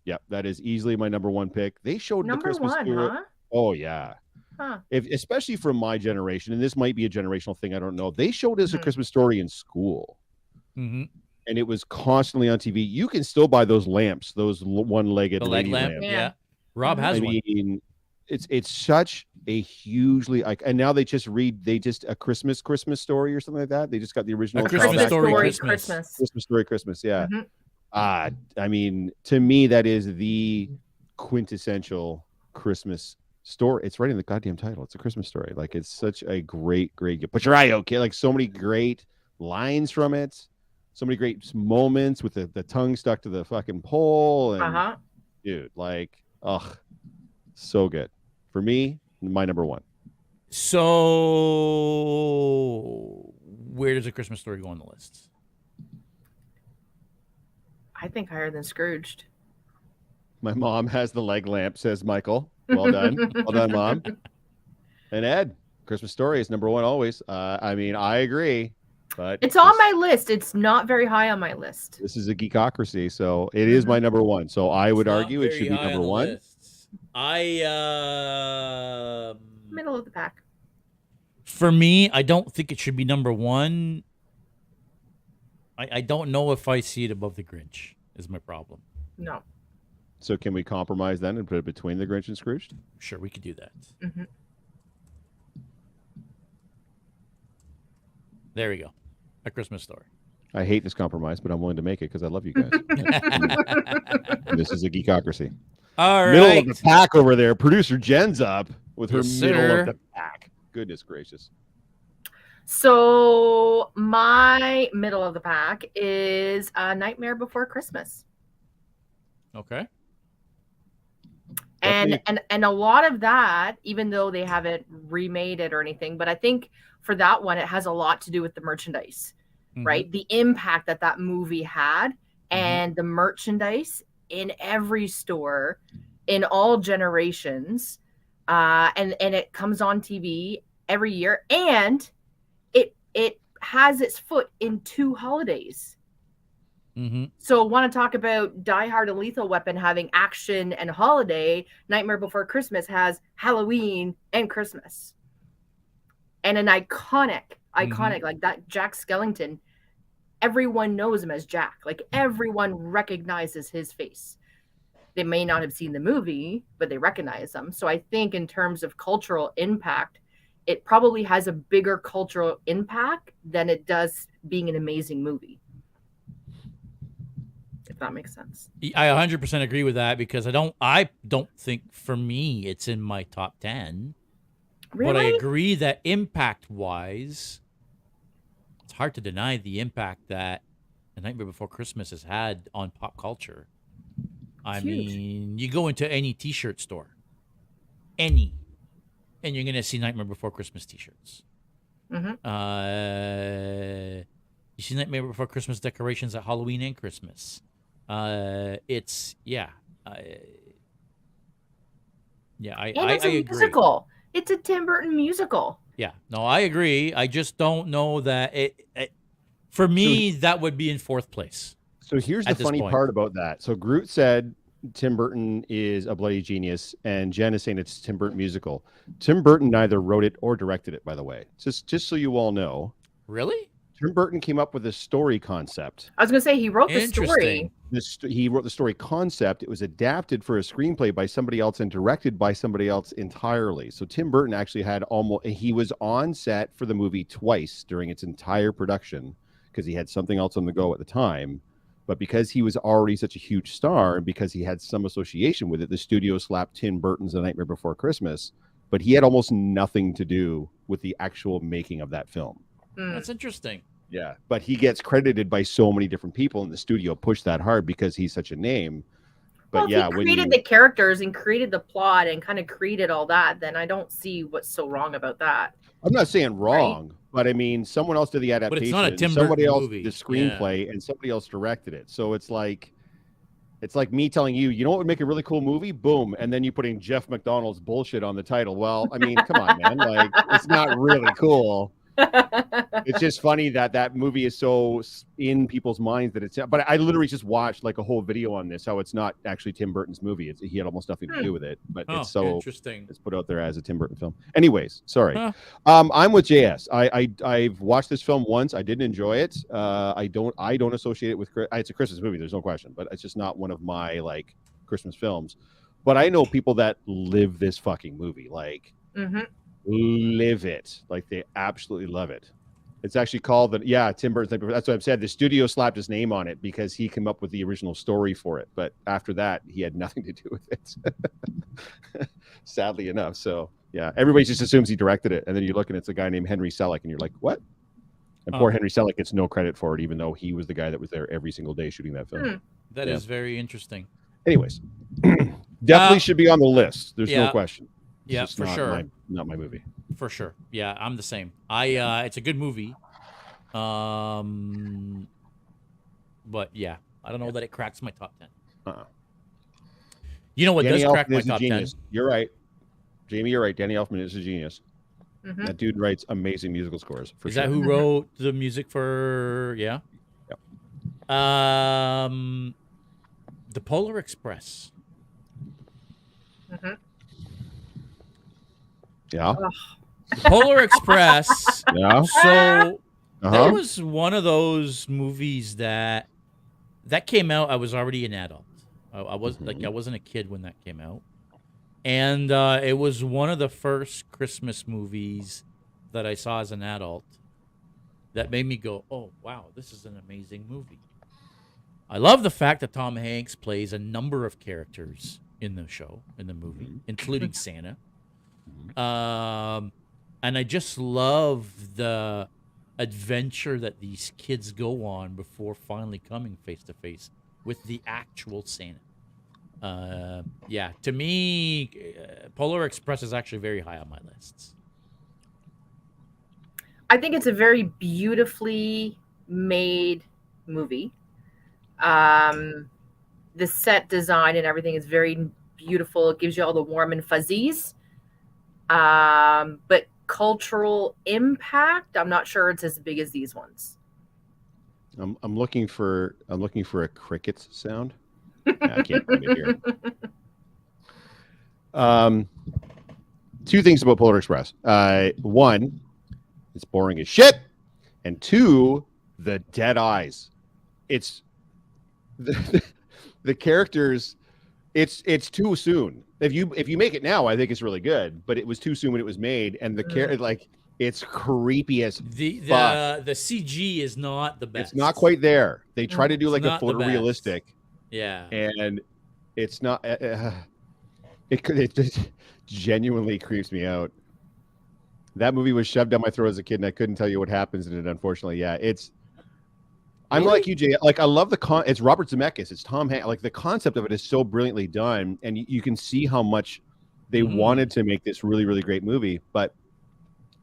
Yeah, that is easily my number one pick. They showed number the Christmas one, Story. huh? Oh yeah. Huh. Especially from my generation, and this might be a generational thing. I don't know. They showed us A Christmas Story in school, and it was constantly on TV. You can still buy those lamps, those one-legged leg lamp. Yeah. Rob has one. I mean, it's such a hugely and now they just a Christmas Story or something like that. They just got the original Christmas Story. Yeah. I mean, to me, that is the quintessential Christmas story. It's right in the goddamn title. It's A Christmas Story. Like, it's such a great put your eye out, kid. Like, so many great lines from it, so many great moments with the tongue stuck to the fucking pole, and dude, like, so good. For me, my number one. So where does A Christmas Story go on the list? I think higher than Scrooged. My mom has the leg lamp, says Michael. Well done. Well done, Mom. And Ed, Christmas Story is number one always. I mean, I agree. But it's on my list. It's not very high on my list. This is a geekocracy, so it is my number one. So I would argue it should be number one. Middle of the pack. For me, I don't think it should be number one. I don't know if I see it above The Grinch is my problem. No. So can we compromise then and put it between The Grinch and Scrooged? Sure, we could do that. There we go. A Christmas Story. I hate this compromise, but I'm willing to make it because I love you guys. This is a geekocracy. All right. Middle of the pack over there. Producer Jen's up with her Yes, middle sir. of the pack. Goodness gracious. So my middle of the pack is A Nightmare Before Christmas. Okay. And a lot of that, even though they haven't remade it or anything, but I think for that one, it has a lot to do with the merchandise, right? The impact that movie had and the merchandise in every store in all generations. And it comes on TV every year, and it has its foot in 2 holidays. So want to talk about Die Hard and Lethal Weapon having action and holiday. Nightmare Before Christmas has Halloween and Christmas. And an iconic like that Jack Skellington. Everyone knows him as Jack. Like, everyone recognizes his face. They may not have seen the movie, but they recognize him. So I think in terms of cultural impact, it probably has a bigger cultural impact than it does being an amazing movie. If that makes sense. I 100% agree with that because I don't think for me it's in my top 10. Really? But I agree that impact-wise, it's hard to deny the impact that A Nightmare Before Christmas has had on pop culture. I mean, you go into any T-shirt store, and you're gonna see Nightmare Before Christmas T-shirts. You see Nightmare Before Christmas decorations at Halloween and Christmas. Yeah, And I it's a agree. musical. It's a Tim Burton musical. Yeah, no, I agree. I just don't know that for me, that would be in fourth place. So here's the At this funny point. part about that. So Groot said Tim Burton is a bloody genius, and Jen is saying it's Tim Burton musical. Tim Burton neither wrote it or directed it, by the way. Just so you all know. Really? Tim Burton came up with a story concept. I was going to say he wrote the Interesting. story. He wrote the story concept. It was adapted for a screenplay by somebody else and directed by somebody else entirely. So Tim Burton actually he was on set for the movie twice during its entire production because he had something else on the go at the time. But because he was already such a huge star and because he had some association with it, the studio slapped Tim Burton's The Nightmare Before Christmas. But he had almost nothing to do with the actual making of that film. That's interesting. Yeah, but he gets credited by so many different people, and the studio pushed that hard because he's such a name. But Well, yeah, if he created the characters and created the plot and kind of created all that, then I don't see what's so wrong about that. I'm not saying wrong, but I mean, someone else did the adaptation. But it's not a Tim somebody Burton else movie. did the screenplay, and somebody else directed it. So it's like me telling you, you know what would make a really cool movie? Boom, and then you putting Jeff McDonald's bullshit on the title. Well, I mean, come on, man, like it's not really cool. It's just funny that movie is so in people's minds that it's. But I literally just watched like a whole video on this, how it's not actually Tim Burton's movie. He had almost nothing to do with it, but it's so interesting. It's put out there as a Tim Burton film. Anyways, sorry. I'm with JS. I've watched this film once. I didn't enjoy it. I don't associate it with. It's a Christmas movie. There's no question, but it's just not one of my like Christmas films. But I know people that live this fucking movie, like. Live it, like they absolutely love it. It's actually called Tim Burton's. That's what I've said. The studio slapped his name on it because he came up with the original story for it, but after that he had nothing to do with it. Sadly enough. So yeah, everybody just assumes he directed it, and then you look and it's a guy named Henry Selick, and you're like, what? And poor Henry Selick gets no credit for it, even though he was the guy that was there every single day shooting that film. That is very interesting. Anyways, definitely should be on the list. There's no question. Yeah, for sure. Not my movie. For sure. Yeah, I'm the same. It's a good movie. But yeah, I don't know that it cracks my top 10. You know what Danny does crack Elfman my is top a genius. 10? You're right. Jamie, you're right. Danny Elfman is a genius. That dude writes amazing musical scores. Is that who wrote the music for? Yeah. The Polar Express. Yeah. The Polar Express. Yeah. So that was one of those movies that came out. I was already an adult. I was I wasn't a kid when that came out, and it was one of the first Christmas movies that I saw as an adult that made me go, "Oh wow, this is an amazing movie." I love the fact that Tom Hanks plays a number of characters in the movie, including Santa. And I just love the adventure that these kids go on before finally coming face to face with the actual Santa. To me, Polar Express is actually very high on my lists. I think it's a very beautifully made movie. The set design and everything is very beautiful. It gives you all the warm and fuzzies. But cultural impact, I'm not sure it's as big as these ones. I'm looking for a crickets sound. I can't find it here. Two things about Polar Express. One, it's boring as shit, and two, the dead eyes. It's the characters. It's too soon. If you make it now, I think it's really good. But it was too soon when it was made, and it's creepy as the CG is not the best. It's not quite there. They try to do like a photorealistic. Yeah, and it's not. It just genuinely creeps me out. That movie was shoved down my throat as a kid, and I couldn't tell you what happens in it. Unfortunately, yeah, it's. I'm like you, Jay. Like I love the It's Robert Zemeckis. It's Tom Hanks. Like the concept of it is so brilliantly done, and you can see how much they wanted to make this really, really great movie, but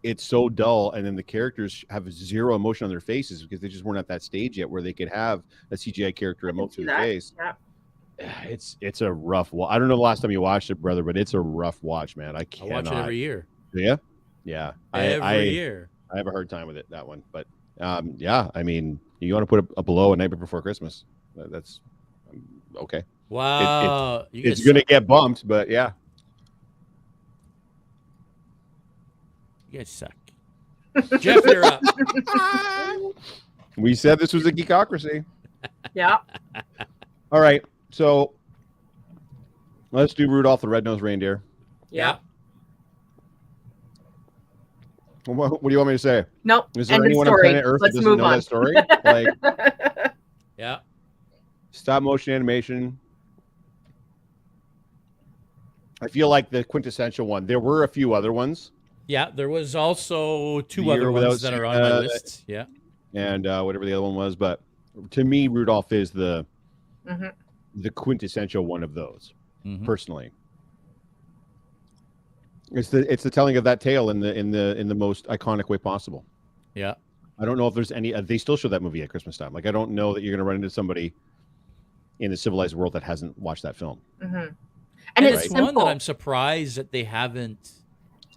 it's so dull. And then the characters have zero emotion on their faces because they just weren't at that stage yet where they could have a CGI character emote through the face. it's a rough watch. I don't know the last time you watched it, brother, but it's a rough watch, man. I I cannot. watch it every year. Yeah, yeah. Every year. I have a hard time with it, that one. But yeah, I mean, you want to put a below A Nightmare Before Christmas. That's okay. Wow. It's going to get bumped, but yeah. You guys suck. Jeff, you're up. We said this was a geekocracy. Yeah. All right, so let's do Rudolph the Red-Nosed Reindeer. Yeah. What do you want me to say? Nope. Is there End of anyone on story. planet Earth Let's that doesn't move know on. that story? Like, Yeah. stop motion animation. I feel like the quintessential one. There were a few other ones. Yeah, there was also two The other Year ones Without that are on my list. Yeah. And whatever the other one was, but to me, Rudolph is the quintessential one of those. Personally, it's the telling of that tale in the most iconic way possible. Yeah. I don't know if there's any. They still show that movie at Christmas time. Like, I don't know that you're going to run into somebody in the civilized world that hasn't watched that film. And it's it's one simple. that I'm surprised that they haven't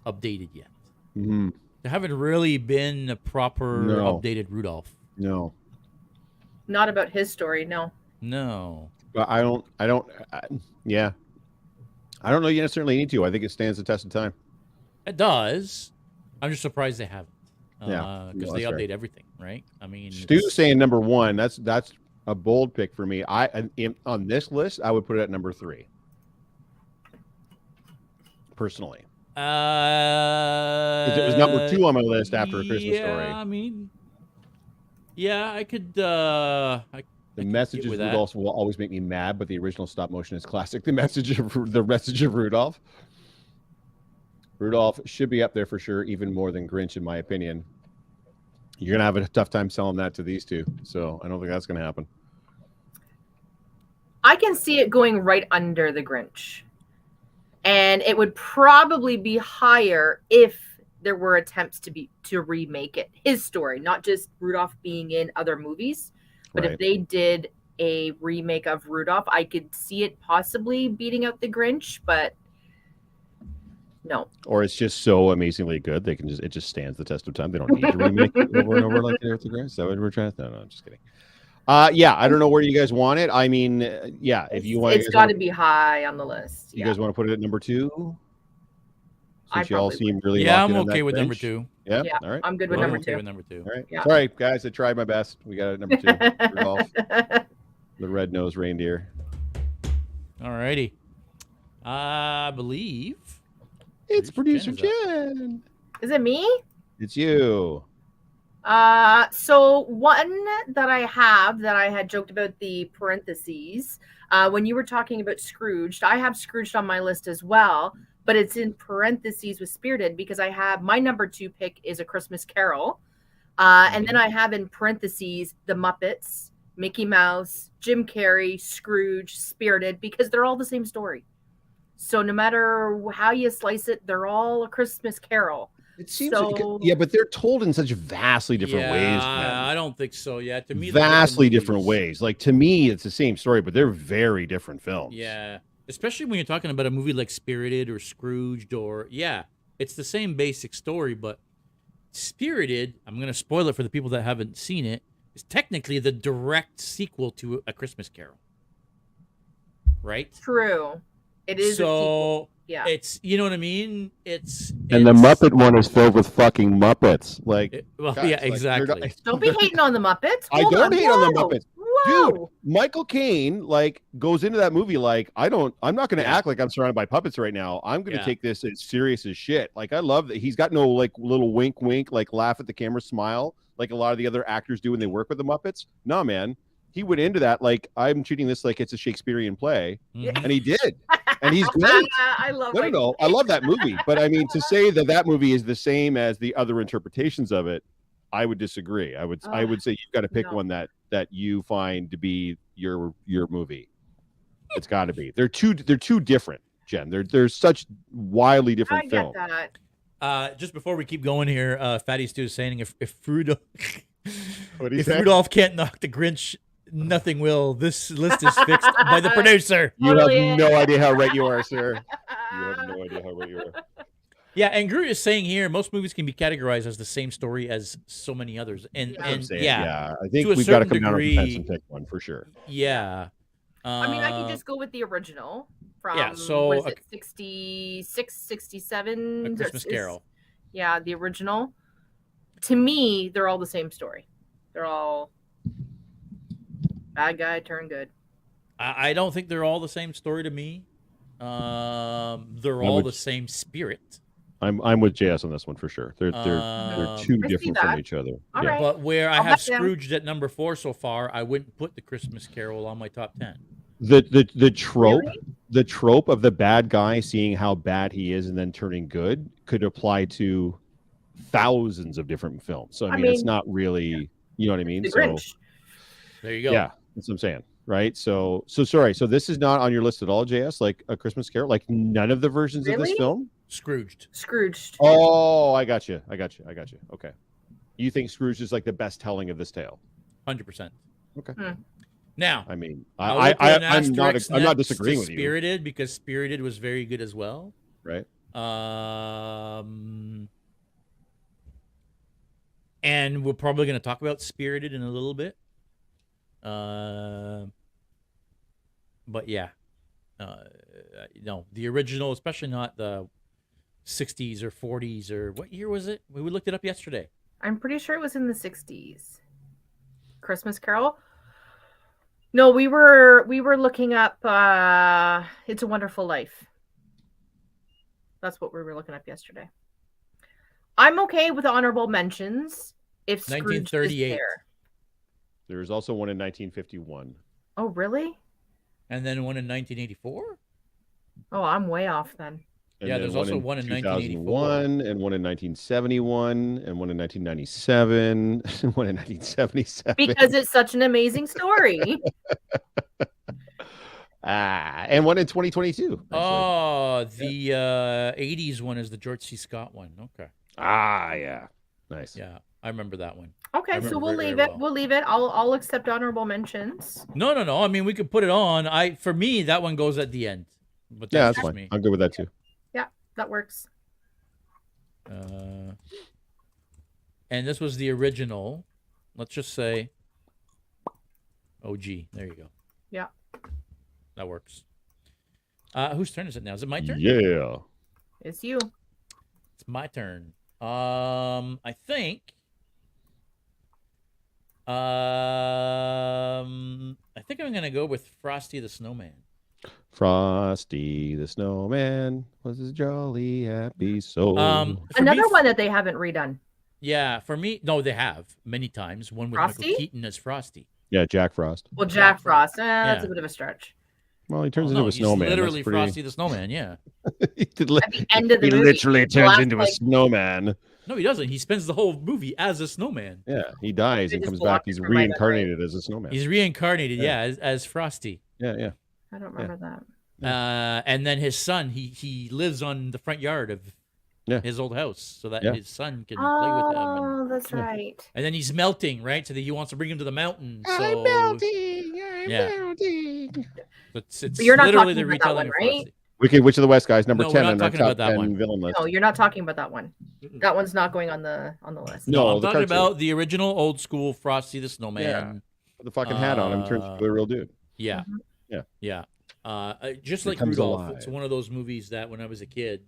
updated yet. Mm-hmm. There haven't really been a proper updated Rudolph. No. Not about his story, no. No. But I don't yeah. I don't know you necessarily need to. I think it stands the test of time. It does. I'm just surprised they haven't. Yeah. Because they update everything, right? I mean, Stu's saying number 1. That's a bold pick for me. On this list, I would put it at number 3. Personally. It was number 2 on my list after A Christmas Story. I mean, yeah, I could. The message of Rudolph will always make me mad, but the original stop motion is classic. The message of Rudolph. Rudolph should be up there for sure, even more than Grinch, in my opinion. You're gonna have a tough time selling that to these two, so I don't think that's gonna happen. I can see it going right under the Grinch. And it would probably be higher if there were attempts to remake it. His story, not just Rudolph being in other movies, but if they did a remake of Rudolph, I could see it possibly beating out the Grinch, but no. Or it's just so amazingly good it just stands the test of time. They don't need to remake it over and over like they do with the Grinch. Is that what we're trying to? No, I'm just kidding. Yeah, I don't know where you guys want it. I mean, yeah, if you want, it's got to be high on the list. You guys want to put it at number 2? Since you all seem really I'm okay with number 2. Yeah, all right. I'm good with number 2. With number 2. All right. Yeah. Sorry, guys, I tried my best. We got it at number 2. Rudolph, the Red-Nosed Reindeer. All righty. I believe it's producer Jen. Is it me? It's you. So one that I had joked about the parentheses, when you were talking about Scrooged, I have Scrooged on my list as well, but it's in parentheses with Spirited because I have my number 2 pick is A Christmas Carol. And then I have in parentheses the Muppets, Mickey Mouse, Jim Carrey, Scrooge, Spirited, because they're all the same story. So no matter how you slice it, they're all A Christmas Carol. It seems but they're told in such vastly different ways. I don't think so. Yeah, to me, vastly different ways. Like, to me, it's the same story, but they're very different films. Yeah, especially when you're talking about a movie like Spirited or Scrooged, or it's the same basic story, but Spirited, I'm going to spoil it for the people that haven't seen it, is technically the direct sequel to A Christmas Carol. Right? True. It is a sequel. Yeah. It's, you know what I mean? And the Muppet one is filled with fucking Muppets. Like, guys, exactly. Don't be hating on the Muppets. I don't hate on the Muppets. Whoa. Dude, Michael Caine goes into that movie I'm not going to act like I'm surrounded by puppets right now. I'm going to take this as serious as shit. Like, I love that he's got no little wink, laugh at the camera, smile like a lot of the other actors do when they work with the Muppets. No, man. He went into that I'm treating this like it's a Shakespearean play, and he did, and he's great. I love. I love that movie, but I mean, to say that movie is the same as the other interpretations of it, I would disagree. I would say you've got to pick one that you find to be your movie. It's got to be. They're too different, Jen. They're such wildly different films. I get that. Just before we keep going here, Fatty Stu is saying if Rudolph, what do you say? Rudolph can't knock the Grinch Nothing will. This list is fixed by the producer. You Totally have no idea how right you are, sir. You have no idea how right you are. Yeah, and Groot is saying here most movies can be categorized as the same story as so many others, and Yeah. and Saying, yeah, I think to a we've got to certain come down on the fence degree- and pick one for sure. yeah. I mean, I can just go with the original from Yeah, so what is it, 66, 67? A Christmas Carol. Yeah, the original. To me, they're all the same story. They're all bad guy turned good. I don't think they're all the same story to me. They're all would- the same spirit. I'm with JS on this one for sure. They're too I see different from that. each other. All yeah. right. But where I I'll have back down. Scrooged at number 4 so far, I wouldn't put the Christmas Carol on my top 10. The trope Really? the trope of the bad guy seeing how bad he is and then turning good could apply to thousands of different films. So I mean, it's mean, not really, you know what I mean? The So Grinch. There you go. yeah, that's what I'm saying. Right. So sorry. So this is not on your list at all, JS, like A Christmas Carol, like none of the versions of this Really? film. Scrooged. Scrooged. Oh, I got you. Okay. You think Scrooge is like the best telling of this tale? 100%. Okay. Now, I mean, I'll I'm put an not asterisk I'm not next disagreeing to with you. Spirited, because Spirited was very good as well. Right. And we're probably going to talk about Spirited in a little bit. But yeah, no, the original, especially not the 60s or 40s or what year was it? We looked it up yesterday. I'm pretty sure it was in the 60s. Christmas Carol. No, we were looking up It's a Wonderful Life. That's what we were looking up yesterday. I'm okay with honorable mentions if Scrooge is 1938. there. There's also one in 1951. Oh, really? And then one in 1984? Oh, I'm way off then. And Yeah, then there's also one in 2001, and one in 1971, and one in 1997, and one in 1977. Because it's such an amazing story. And one in 2022. Actually. Oh, the 80s one is the George C. Scott one. Okay. Yeah. Nice. Yeah, I remember that one. Okay, remember so we'll very leave well. it. We'll leave it. I'll accept honorable mentions. No. I mean, we could put it on. For me, that one goes at the end. But Yeah, that's that's just fine. me. I'm good with that too. That works. And this was the original. Let's just say OG. There you go. Yeah. That works. Whose turn is it now? Is it my turn? Yeah. It's you. It's my turn. I think. I'm gonna go with Frosty the Snowman. Frosty the Snowman was a jolly happy soul. For Another me, one that they haven't redone. Yeah, for me, no, they have many times. One with Frosty? Michael Keaton as Frosty. Yeah, Jack Frost. Well, Jack Frost. That's Yeah. a bit of a stretch. Well, he turns Oh, into no, a he's snowman. literally That's pretty... Frosty the Snowman. Yeah. he At the end of the he movie, literally the turns last, into a like, snowman. No, he doesn't. He spends the whole movie as a snowman. Yeah, he dies They and just comes blocked back. He's it from my memory. reincarnated as a snowman. He's reincarnated, Yeah. as Frosty. Yeah. I don't remember that. And then his son, he lives on the front yard of his old house, so that Yeah. his son can play with him. Oh, that's right. And then he's melting, right? So that he wants to bring him to the mountain. So I'm melting. It's But you're not literally talking the about that retelling one, of right? Frosty. Wicked Witch of the West, guys. Number No, we're 10 not on our talking about top that 10 one. villain list. No, you're not talking about that one. That one's not going on the list. No, I'm the talking cartoon. about the original old school Frosty the Snowman. Put the fucking hat on him, turns into a real dude. Yeah. Mhm. Yeah. Just like Becomes Rudolph. alive. It's one of those movies that when I was a kid.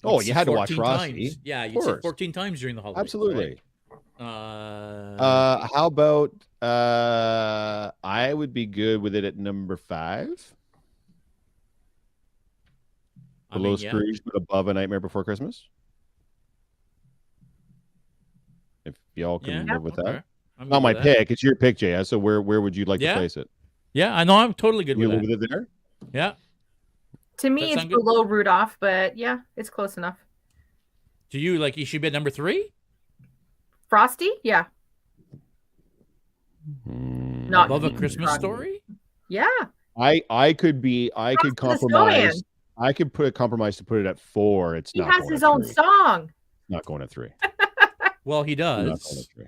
Oh, you'd you see had to watch 14 Frosty. times. Yeah, Of you'd see it course. 14 times during the holidays. Absolutely. Right? How about I would be good with it at number 5. I Below mean, yeah. Scrooge, but above A Nightmare Before Christmas. If y'all can Yeah, live with okay. that. I'm Not good my with that. pick. It's your pick, JS. So where would you like Yeah. to place it? Yeah, I know. I'm totally good You with live that. with it there? Yeah. To me, That it's sound good? below Rudolph, but yeah, it's close enough. To you, like, he should be at number 3? Frosty? Yeah. Not Above A Keaton, Christmas Frosty. Story? Yeah. I could Frosty the compromise. Snowman. I could put a compromise to put it at 4. It's He not has going his at own 3. song. Not going at 3. Well, he Not going does. at 3.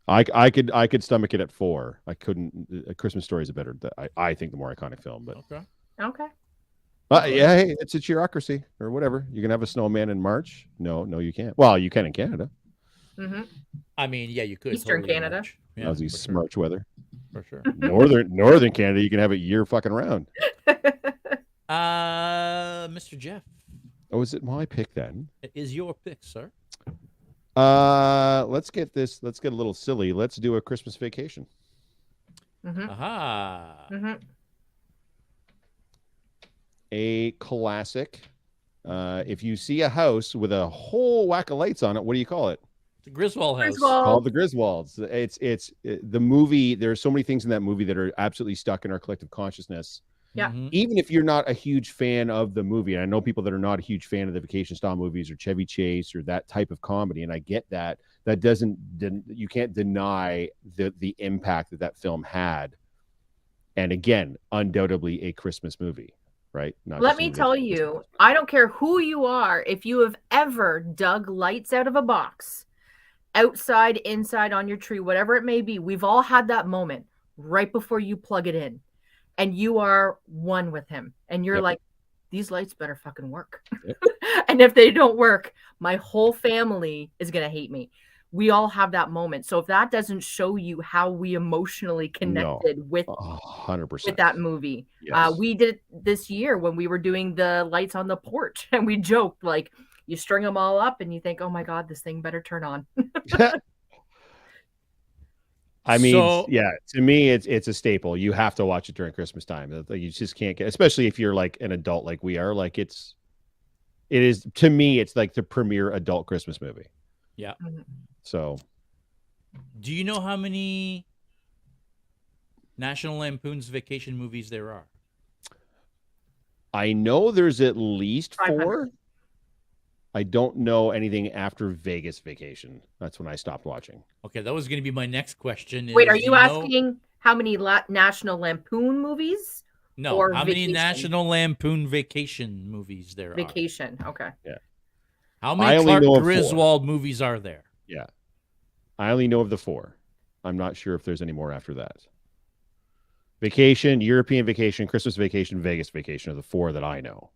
I could stomach it at 4. I couldn't. A Christmas Story is a better. I think the more iconic film, but Okay. yeah, hey, it's a bureaucracy or whatever. You can have a snowman in March. No, you can't. Well, you can in Canada. Mm-hmm. I mean, yeah, you could. Eastern totally in Canada. March. Yeah, How's these for March weather? For sure. Northern Canada, you can have it year fucking round. Mr. Jeff. Oh, is it my pick then? It is your pick, sir. Let's get a little silly. Let's do A Christmas Vacation. Mm-hmm. Aha. Mm-hmm. A classic. If you see a house with a whole whack of lights on it, what do you call it? The Griswold house. Called the Griswolds. It's the movie. There are so many things in that movie that are absolutely stuck in our collective consciousness. Yeah. Mhm. Even if you're not a huge fan of the movie, and I know people that are not a huge fan of the vacation style movies or Chevy Chase or that type of comedy, and I get that. That doesn't. You can't deny the impact that film had. And again, undoubtedly a Christmas movie, right? Not Let just a me movie tell that's you, I don't care who you are, if you have ever dug lights out of a box, outside, inside, on your tree, whatever it may be, we've all had that moment right before you plug it in. And you are one with him. And you're Yep. like, these lights better fucking work. Yep. And if they don't work, my whole family is going to hate me. We all have that moment. So if that doesn't show you how we emotionally connected with 100%. that movie. Yes. We did it this year when we were doing the lights on the porch, and we joked, like, you string them all up and you think, oh my God, this thing better turn on. I mean, So- yeah, to me, it's a staple. You have to watch it during Christmas time. You just can't get, especially if you're like an adult like we are. Like it is, to me, it's like the premier adult Christmas movie. Yeah. Mhm. So Do you know how many National Lampoon's Vacation movies there are? I know there's at least 500. 4. I don't know anything after Vegas Vacation. That's when I stopped watching. Okay, that was going to be my next question. Wait, are do you know- asking how many National Lampoon movies? No, or how many Vacation? National Lampoon Vacation movies there are? Vacation. Okay. How I many only Clark know of 4. Griswold movies are there? Yeah. I only know of the 4. I'm not sure if there's any more after that. Vacation, European Vacation, Christmas Vacation, Vegas Vacation are the 4 that I know.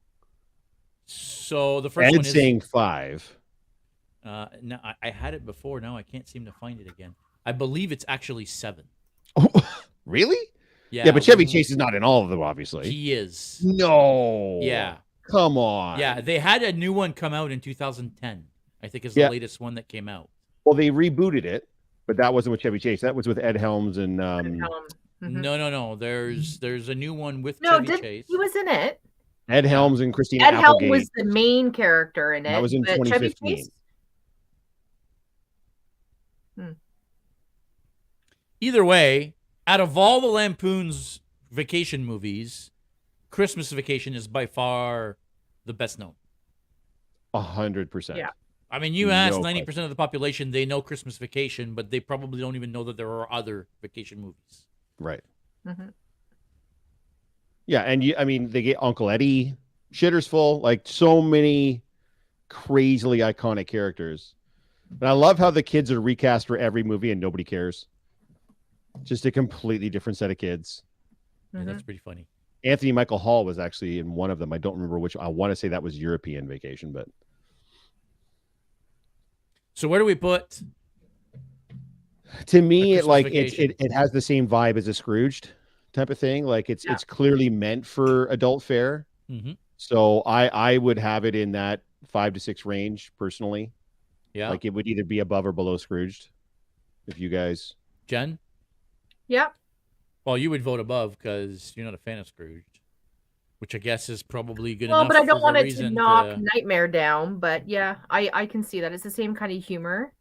So the first one Ed's is saying 5. no, I had it before. Now I can't seem to find it again. I believe it's actually 7. Oh, really? Yeah, Yeah, but Chevy Chase is not in all of them, obviously. He is. No. Yeah. Come on. Yeah, they had a new one come out in 2010. I think is the Yeah. latest one that came out. Well, they rebooted it, but that wasn't with Chevy Chase. That was with Ed Helms and Mhm. No. There's a new one with No, Chevy Chase. he was in it. Ed Helms and Christina Ed Helm Applegate. was the main character in it. That was in but Chevy 2015. Chase? Either way, out of all the Lampoon's vacation movies, Christmas Vacation is by far the best known. 100%. Yeah. I mean, you ask No 90% of the population, they know Christmas Vacation, but they probably don't even know that there are other vacation movies. Right. Mhm. Yeah, and I mean, they get Uncle Eddie, Shitter's Full, like so many crazily iconic characters. And I love how the kids are recast for every movie and nobody cares. Just a completely different set of kids. Yeah, that's pretty funny. Anthony Michael Hall was actually in one of them. I don't remember which. I want to say that was European Vacation, but So where do we put? to me, Christmas like Vacation. it has the same vibe as a Scrooged type of thing. Like it's clearly meant for adult fare. Mhm. So I would have it in that 5 to 6 range personally. Yeah, Like it would either be above or below Scrooged. If you guys, Jen. Yeah. Well, you would vote above because you're not a fan of Scrooged, which I guess is probably good Well, enough. but I for don't the want it to reason knock Nightmare down. But yeah, I can see that. It's the same kind of humor.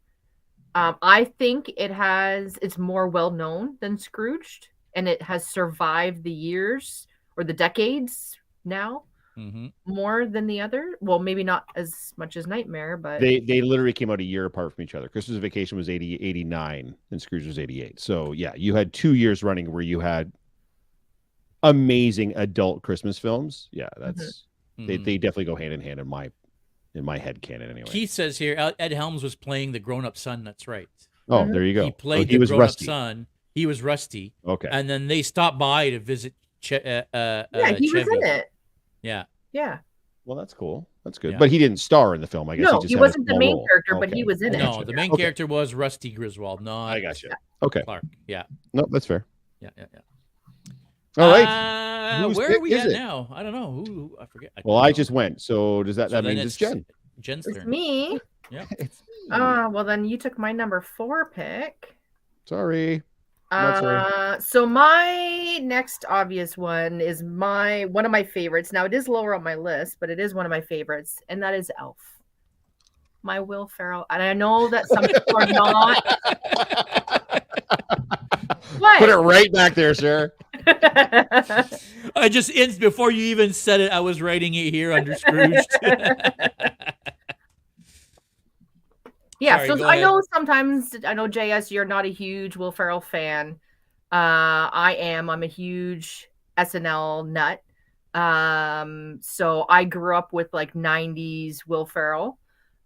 I think it's more well known than Scrooged, and it has survived the years or the decades now Mhm. more than the other. Well, maybe not as much as Nightmare, but they literally came out a year apart from each other. Christmas Vacation was 89 and Scrooge was 88. So yeah, you had 2 years running where you had amazing adult Christmas films. Yeah, that's Mhm. they definitely go hand in hand in my head canon anyway. Keith says here Ed Helms was playing the grown-up son. That's right. Oh, there you go. He played he the was grown-up Rusty. son. He was Rusty. Okay. And then they stopped by to visit He was Chevy. in it. Yeah. Yeah. Well, that's cool. That's good. Yeah. But he didn't star in the film. I guess No, he just he had wasn't a the small main role. character, but Okay. he was in it. No, the main Okay. character was Rusty Griswold, not I got you. Okay. Clark. Yeah. No, that's fair. Yeah. All right. Whose Where pick are we is at it? now? I don't know. Who I forget. Well, I just went. So does that So mean then it's Jen? Jen's It's turn. me. Yeah. It's me. Well, then you took my number 4 pick. Sorry. Not sorry. So my next obvious one is one of my favorites. Now it is lower on my list, but it is one of my favorites, and that is Elf. My Will Ferrell, and I know that some people are not. What? Put it right back there, sir. I just before you even said it, I was writing it here under Scrooged. Yeah, Sorry, so go I ahead. know sometimes, JS, you're not a huge Will Ferrell fan. I am. I'm a huge SNL nut. So I grew up with like 90s Will Ferrell.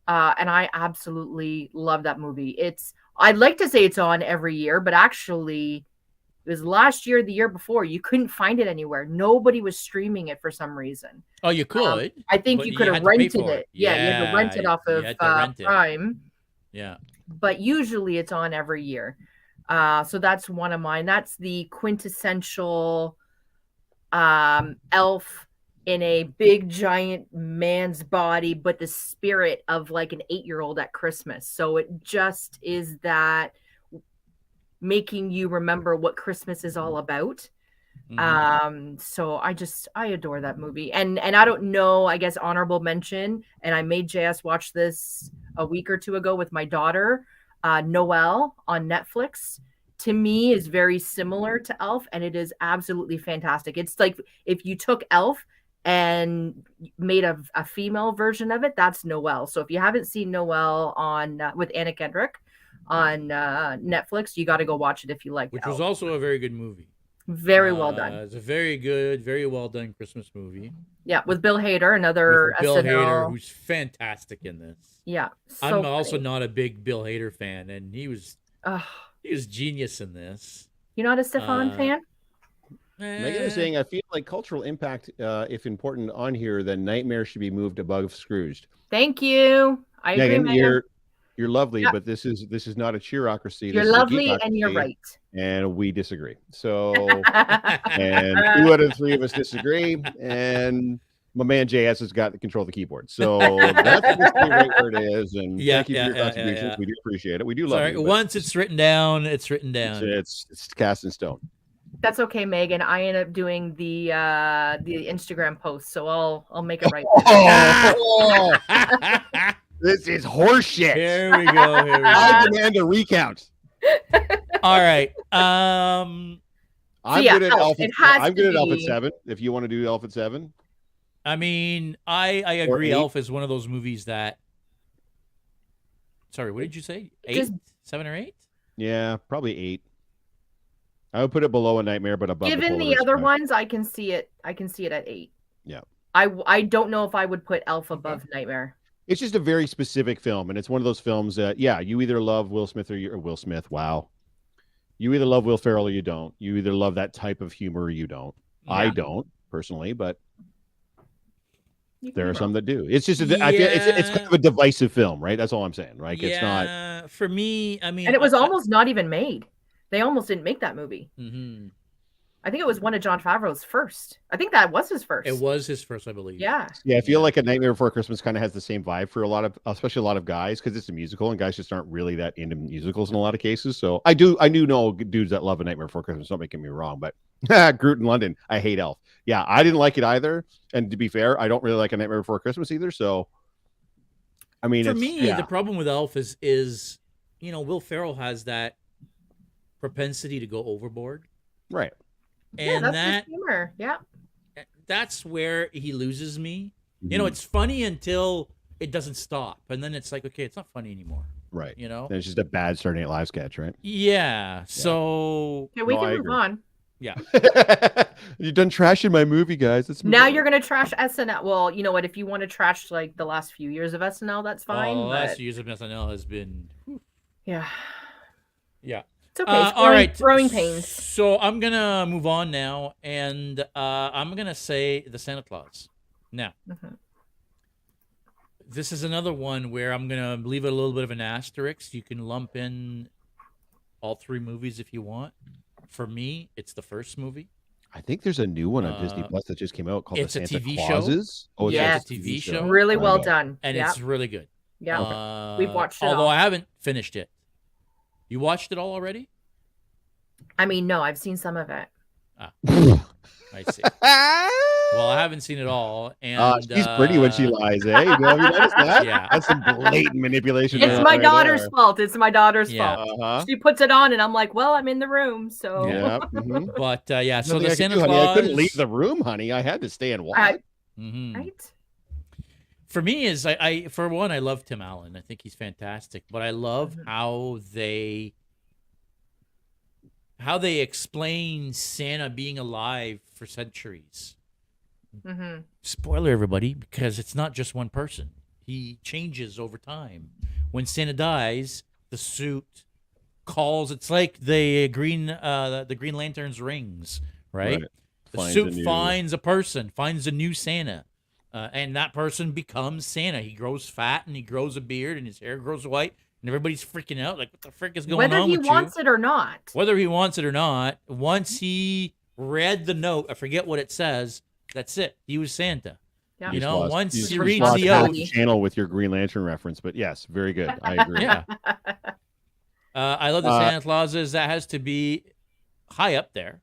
And I absolutely love that movie. I'd like to say it's on every year, but actually it was last year, the year before. You couldn't find it anywhere. Nobody was streaming it for some reason. Oh, you could. I think but you you could had have to pay rented for it. it. Yeah, you had to rent it off you of had to rent it. Prime. Yeah. But usually it's on every year. So that's one of mine. That's the quintessential elf in a big giant man's body, but the spirit of like an 8-year-old at Christmas. So it just is that making you remember what Christmas is all about. Mhm. So I adore that movie. And I don't know, I guess honorable mention, and I made JS watch this a week or two ago with my daughter, Noelle on Netflix. To me is very similar to Elf, and it is absolutely fantastic. It's like if you took Elf and made a female version of it, that's Noelle. So if you haven't seen Noelle on with Anna Kendrick on Netflix, you got to go watch it if you like. Which Elf. was also a very good movie. Very well done. It's a very good, very well done Christmas movie. Yeah, with Bill Hader, another With Bill SNL. Hader, who's fantastic in this. Yeah, I'm so also funny. not a big Bill Hader fan, and he was genius in this. You're not a Stefan fan? Megan is saying, I feel like cultural impact, if important on here, then Nightmare should be moved above Scrooged. Thank you. I agree, Megan. You're lovely, Yeah. but this is not a cheerocracy. You're This is a lovely, geekocracy, and you're right. and we disagree. So, and 2 out of 3 of us disagree, and my man JS has got the control of the keyboard. So that's basically right where it is. And thank you for your contributions. We do appreciate it. We do love Sorry, you. but once it's written down, it's written down. It's cast in stone. That's okay, Megan. I end up doing the Instagram post, so I'll make it right. Oh, this is horseshit. Here we go. I demand a recount. All right. I'm yeah, good at Elf. it has I'm to good at Elf at be- 7. If you want to do Elf at 7, I mean, I agree. 8. Elf is one of those movies that. Sorry, what did you say? 8, Just- 7, or 8? yeah, probably 8. I would put it below A Nightmare, but above. Given the Polar other Express. ones, I can see it at 8. Yeah. I don't know if I would put Elf above Nightmare. It's just a very specific film, and it's one of those films that, yeah, you either love Will Smith or Will Smith. Wow. You either love Will Ferrell or you don't. You either love that type of humor or you don't. Yeah. I don't personally, but You can there be are some wrong. that do. It's just I feel it's kind of a divisive film, right? That's all I'm saying. Like it's not. For me, I mean, And it was almost not even made. They almost didn't make that movie. Mhm. I think it was one of Jon Favreau's first. I think that was his first. It was his first, I believe. Yeah. Yeah, I feel Yeah. like A Nightmare Before Christmas kind of has the same vibe for a lot of, especially a lot of guys, because it's a musical and guys just aren't really that into musicals in a lot of cases. So I do know dudes that love A Nightmare Before Christmas. Don't make me wrong, but Groot in London, I hate Elf. Yeah, I didn't like it either. And to be fair, I don't really like A Nightmare Before Christmas either. So, I mean, For it's, me, yeah. the problem with Elf is Will Ferrell has that propensity to go overboard, right. Yeah, and that's his humor. Yeah. that's where he loses me. Mhm. It's funny until it doesn't stop, and then it's like, okay, it's not funny anymore. Right. You know? And it's just a bad Saturday Night Live sketch, right? Yeah. So Okay, we No, I can move agree. on. yeah. You've done trashing my movie, guys. Let's move Now on. you're gonna trash SNL. Well, you know what? If you want to trash like the last few years of SNL, that's fine. The last but few years of SNL has been. yeah, Yeah. It's okay. It's All right. growing pains. So I'm gonna move on now, and I'm gonna say the Santa Claus. Now, this is another one where I'm gonna leave it a little bit of an asterisk. You can lump in all three movies if you want. For me, it's the first movie. I think there's a new one on Disney Plus that just came out called it's The a Santa TV show. Clauses. Oh, Yes. it's a TV show. Really well Okay. done. And Yep. it's really good. Yeah. We've watched it Although all. I haven't finished it. You watched it all already? I mean, no, I've seen some of it. I see. Well, I haven't seen it all, and she's pretty when she lies, eh? You noticed that? Yeah. That's some blatant manipulation. It's my daughter's fault. It's my daughter's Yeah. fault. Uh-huh. She puts it on, and I'm like, well, I'm in the room, so. Yeah. Mhm. But yeah, so Nothing the I could Santa do, honey. Claus. I couldn't leave the room, honey. I had to stay and watch. Mhm. Right? For me, is I for one, I love Tim Allen. I think he's fantastic, but I love how they explain Santa being alive for centuries. Mm-hmm. Spoiler, everybody, because it's not just one person. He changes over time. When Santa dies, the suit calls. It's like the Green Lantern's rings, right? The suit finds a person, finds a new Santa, and that person becomes Santa. He grows fat and he grows a beard and his hair grows white, and everybody's freaking out like, what the frick is going on with you? Whether he wants it or not. Whether he wants it or not, once he read the note, I forget what it says. That's it. He was Santa. Yeah. You know, once he reads reads the oath. channel with your Green Lantern reference, but yes, very good. I agree. Yeah. I love the Santa Clauses. That has to be high up there.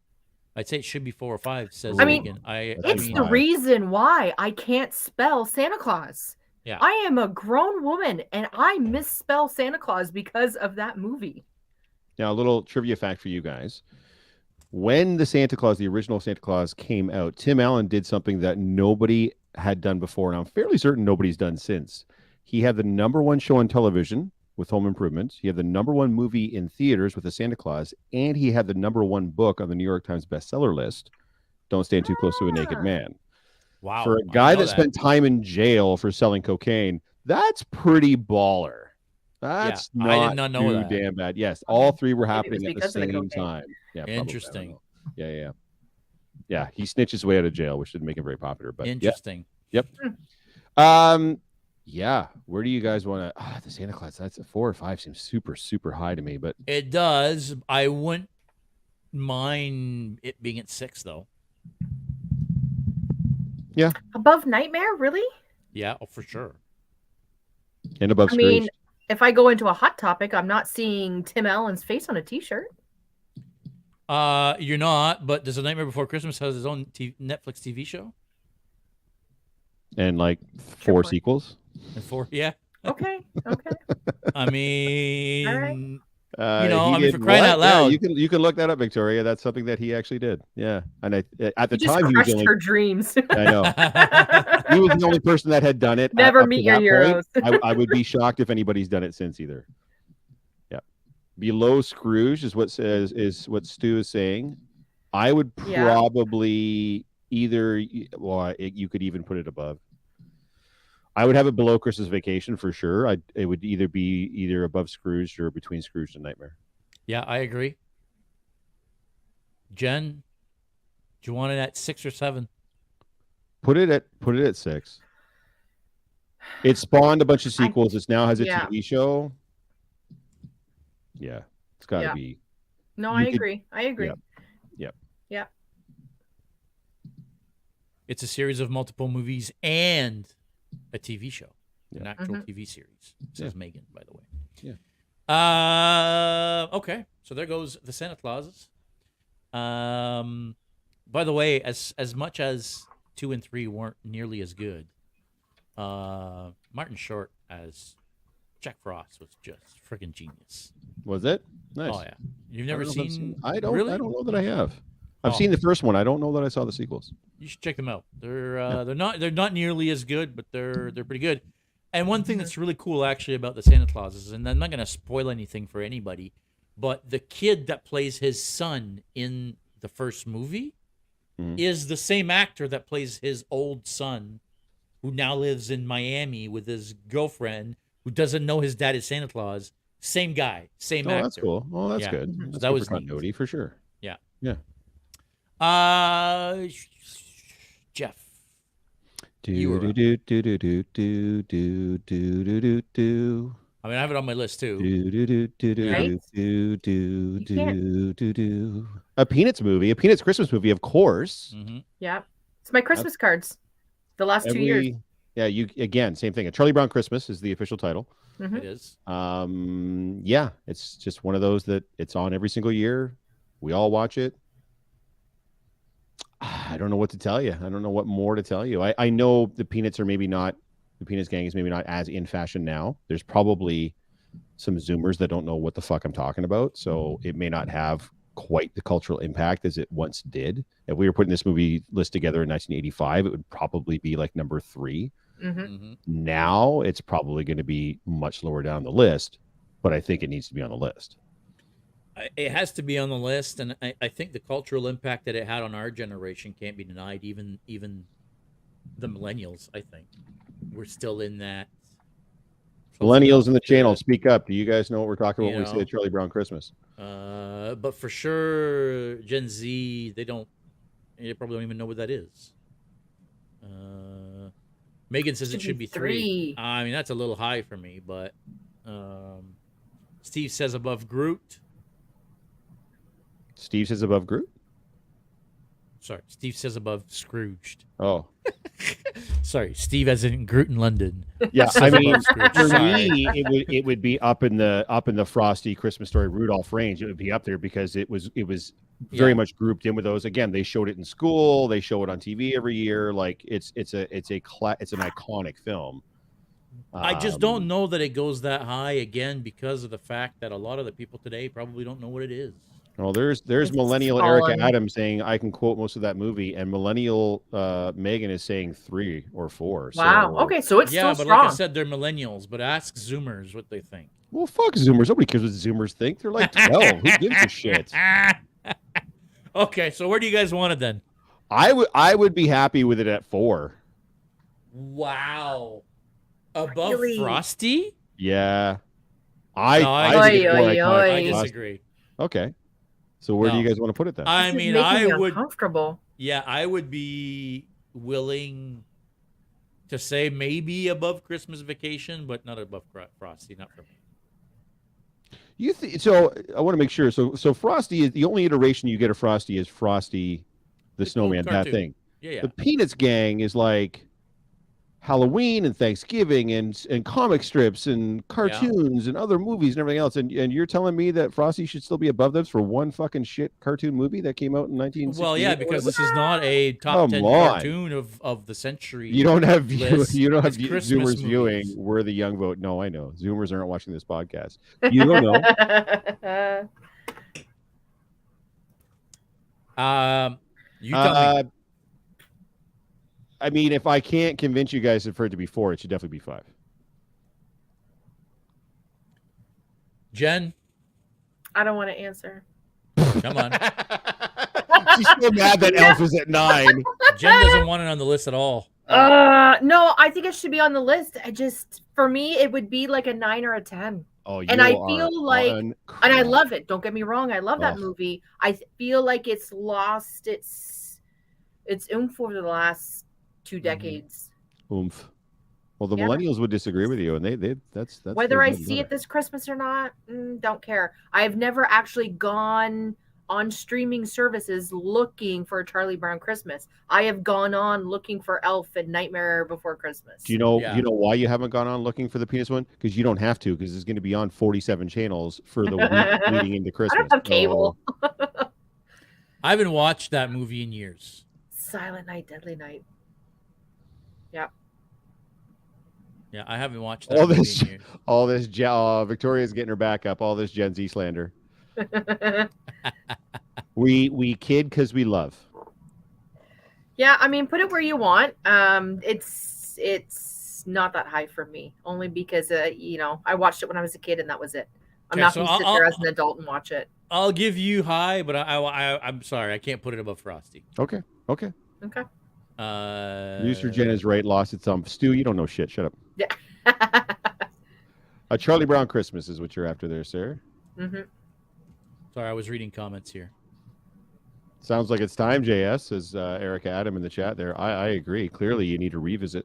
I'd say it should be 4 or 5. Says Megan. It's the reason why I can't spell Santa Claus. Yeah. I am a grown woman and I misspell Santa Claus because of that movie. Now, a little trivia fact for you guys. When the original Santa Claus came out, Tim Allen did something that nobody had done before, and I'm fairly certain nobody's done since. He had the #1 show on television with Home Improvement. He had the #1 movie in theaters with the Santa Claus, and he had the #1 book on the New York Times bestseller list, Don't Stand Too Close to a Naked Man. Wow. For a guy that spent time in jail for selling cocaine, that's pretty baller. That's I did not know too that. damn bad. Yes, all three were happening at the because of the same cocaine. time. Yeah, probably. Interesting. Yeah. He snitched his way out of jail, which didn't make him very popular. But Interesting. Yep. Yeah. Where do you guys want to? The Santa Claus. That's a 4 or 5. Seems super, super high to me. But It does. I wouldn't mind it being at 6, though. yeah, Above Nightmare, really? Yeah, for sure. and above I mean, Scrooge. if I go into a hot topic, I'm not seeing Tim Allen's face on a t-shirt. You're not, but does A Nightmare Before Christmas has his own Netflix TV show? And like 4 sequels. And 4, yeah. Okay. I mean, All right. I mean, for crying out loud. Yeah, you can look that up, Victoria. That's something that he actually did. Yeah, and at the You just time he was crushed only. her dreams. I know. He was the only person that had done it. Never up to meet your that heroes. point. I would be shocked if anybody's done it since either. Yeah. Below Scrooge is what Stu is saying. I would probably you could even put it above. I would have it below Christmas Vacation for sure. It would either be above Scrooge or between Scrooge and Nightmare. Yeah, I agree. Jen, do you want it at 6 or 7? Put it at 6. It spawned a bunch of sequels. It now has a TV show. Yeah, it's got to be. No, I agree. Yep. It's a series of multiple movies and a TV show, an actual TV series. Says Megan, by the way. Yeah. Okay, so there goes the Santa Clauses. By the way, as much as 2 and 3 weren't nearly as good, Martin Short as Jack Frost was just freaking genius. Was it? Nice. Oh yeah, you've never seen? I don't. Really? I don't know that I have. I've seen the first one. I don't know that I saw the sequels. You should check them out. They're not nearly as good, but they're pretty good. And one thing that's really cool actually about the Santa Clauses, and I'm not going to spoil anything for anybody, but the kid that plays his son in the first movie is the same actor that plays his old son, who now lives in Miami with his girlfriend, who doesn't know his dad is Santa Claus. Same guy, same Oh, actor. that's cool. Oh, that's Yeah. good. Mhm. That's That good was for neat. continuity for sure. Yeah. Yeah. Jeff. Do You were do up. do do do do do do do do do do. I mean, I have it on my list too. Do do do do do Right? do do You can't- do do do. A Peanuts movie, a Peanuts Christmas movie, of course. Mm-hmm. Yeah. It's my Christmas cards. The last 2 years. Yeah, you again, same thing. A Charlie Brown Christmas is the official title. Mhm. It is. Yeah, it's just one of those that it's on every single year. We all watch it. I don't know what to tell you. I don't know what more to tell you. I know the Peanuts gang is maybe not as in fashion now. There's probably some Zoomers that don't know what the fuck I'm talking about. So it may not have quite the cultural impact as it once did. If we were putting this movie list together in 1985, it would probably be like number 3. Mhm. Mm-hmm. Now it's probably going to be much lower down the list, but I think it needs to be on the list. It has to be on the list, and I think the cultural impact that it had on our generation can't be denied. Even the millennials, I think, we're still in that. Millennials in the channel, speak up. Do you guys know what we're talking about You when we say know. Charlie Brown Christmas? But for sure, Gen Z, they probably don't even know what that is. Megan says it should be 3. I mean, that's a little high for me, but Steve says above Groot. Steve says above Groot. Sorry, Steve says above Scrooged. Oh, Sorry, Steve as in Groot in London. yeah. Says I mean, above Scrooge. for Sorry. me, it would be up in the Frosty Christmas Story Rudolph range. It would be up there because it was very Yeah. much grouped in with those. Again, they showed it in school. They show it on TV every year. Like it's an iconic film. I just don't know that it goes that high again because of the fact that a lot of the people today probably don't know what it is. Well, there's It's millennial fallen. Erica Adams saying I can quote most of that movie, and millennial Megan is saying 3 or 4. Wow. So, Okay, so it's Yeah, still but like strong. I said, they're millennials. But ask Zoomers what they think. well, fuck Zoomers. Nobody cares what Zoomers think. They're like 12. Who gives a shit? Okay, so where do you guys want it then? I would be happy with it at 4. Wow, above Really? Frosty? Yeah. No, I think it's more Oy, iconic oy, than I oy. Frosty. disagree. Okay. So where do you No. guys want to put it then? I This is mean, making I me would. uncomfortable. Yeah, I would be willing to say maybe above Christmas Vacation, but not above Frosty. Not for me. So I want to make sure. So Frosty is the only iteration you get of Frosty is Frosty the The Snowman, that cartoon. thing. Yeah. The Peanuts gang is like Halloween and Thanksgiving and comic strips and cartoons and other movies and everything else. And you're telling me that Frosty should still be above those for one fucking shit cartoon movie that came out in 1968? Well, yeah, because this is not a top Come 10 on. cartoon of the century. you don't have list. you don't have It's Christmas Zoomers viewing. movies. We're the young vote. No, I know. Zoomers aren't watching this podcast. You don't know. You tell me. I mean, if I can't convince you guys for it to be 4, it should definitely be 5. Jen, I don't want to answer. come on. She's so mad that Elf is at 9. Jen doesn't want it on the list at all. No, I think it should be on the list. For me, it would be like a 9 or a 10. Oh, you And I are feel like- on And I crack. love it. Don't get me wrong. I love that Ugh. movie. I feel like it's lost its oomph over the last 2 decades. Oomph. Well, the Yeah. millennials would disagree with you, and that's Whether their I bread and see it butter. this Christmas or not, don't care. I've never actually gone on streaming services looking for a Charlie Brown Christmas. I have gone on looking for Elf and Nightmare Before Christmas. Do you know? Yeah. Do you know why you haven't gone on looking for the Peanuts one? Because you don't have to. Because it's going to be on 47 channels for the week leading into I Christmas. don't have cable. I haven't watched that movie in years. Silent Night, Deadly Night. Yeah, I haven't watched that All movie this- in years. All this, Victoria's getting her back up. All this Gen Z slander. We kid because we love. Yeah, I mean, put it where you want. It's not that high for me, only because I watched it when I was a kid and that was it. I'm Okay, not so going to sit there as an adult and watch it. I'll give you high, but I'm sorry, I can't put it above Frosty. Okay. Okay. User Jen is right. Lost its Stu, you don't know shit. Shut up. A Charlie Brown Christmas is what you're after there, sir. Mm-hmm. Sorry, I was reading comments here. Sounds like it's time, JS, says Eric Adam in the chat there. I agree. Clearly, you need to revisit.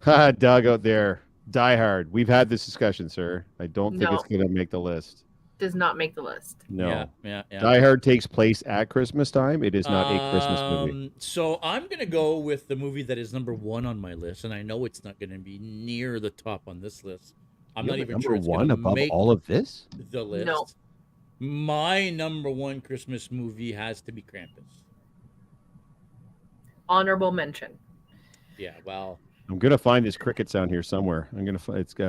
Doug out there. Die Hard. We've had this discussion, sir. I don't think No. it's going to make the list. Does not make the list. No. Yeah. Die Hard takes place at Christmas time. It is not a Christmas movie. So I'm going to go with the movie that is number 1 on my list, and I know it's not going to be near the top on this list. I'm not even number sure it's one gonna above make all of this. the list. No. My number 1 Christmas movie has to be Krampus. Honorable mention. Yeah, well, I'm gonna find this cricket sound here somewhere. I'm gonna.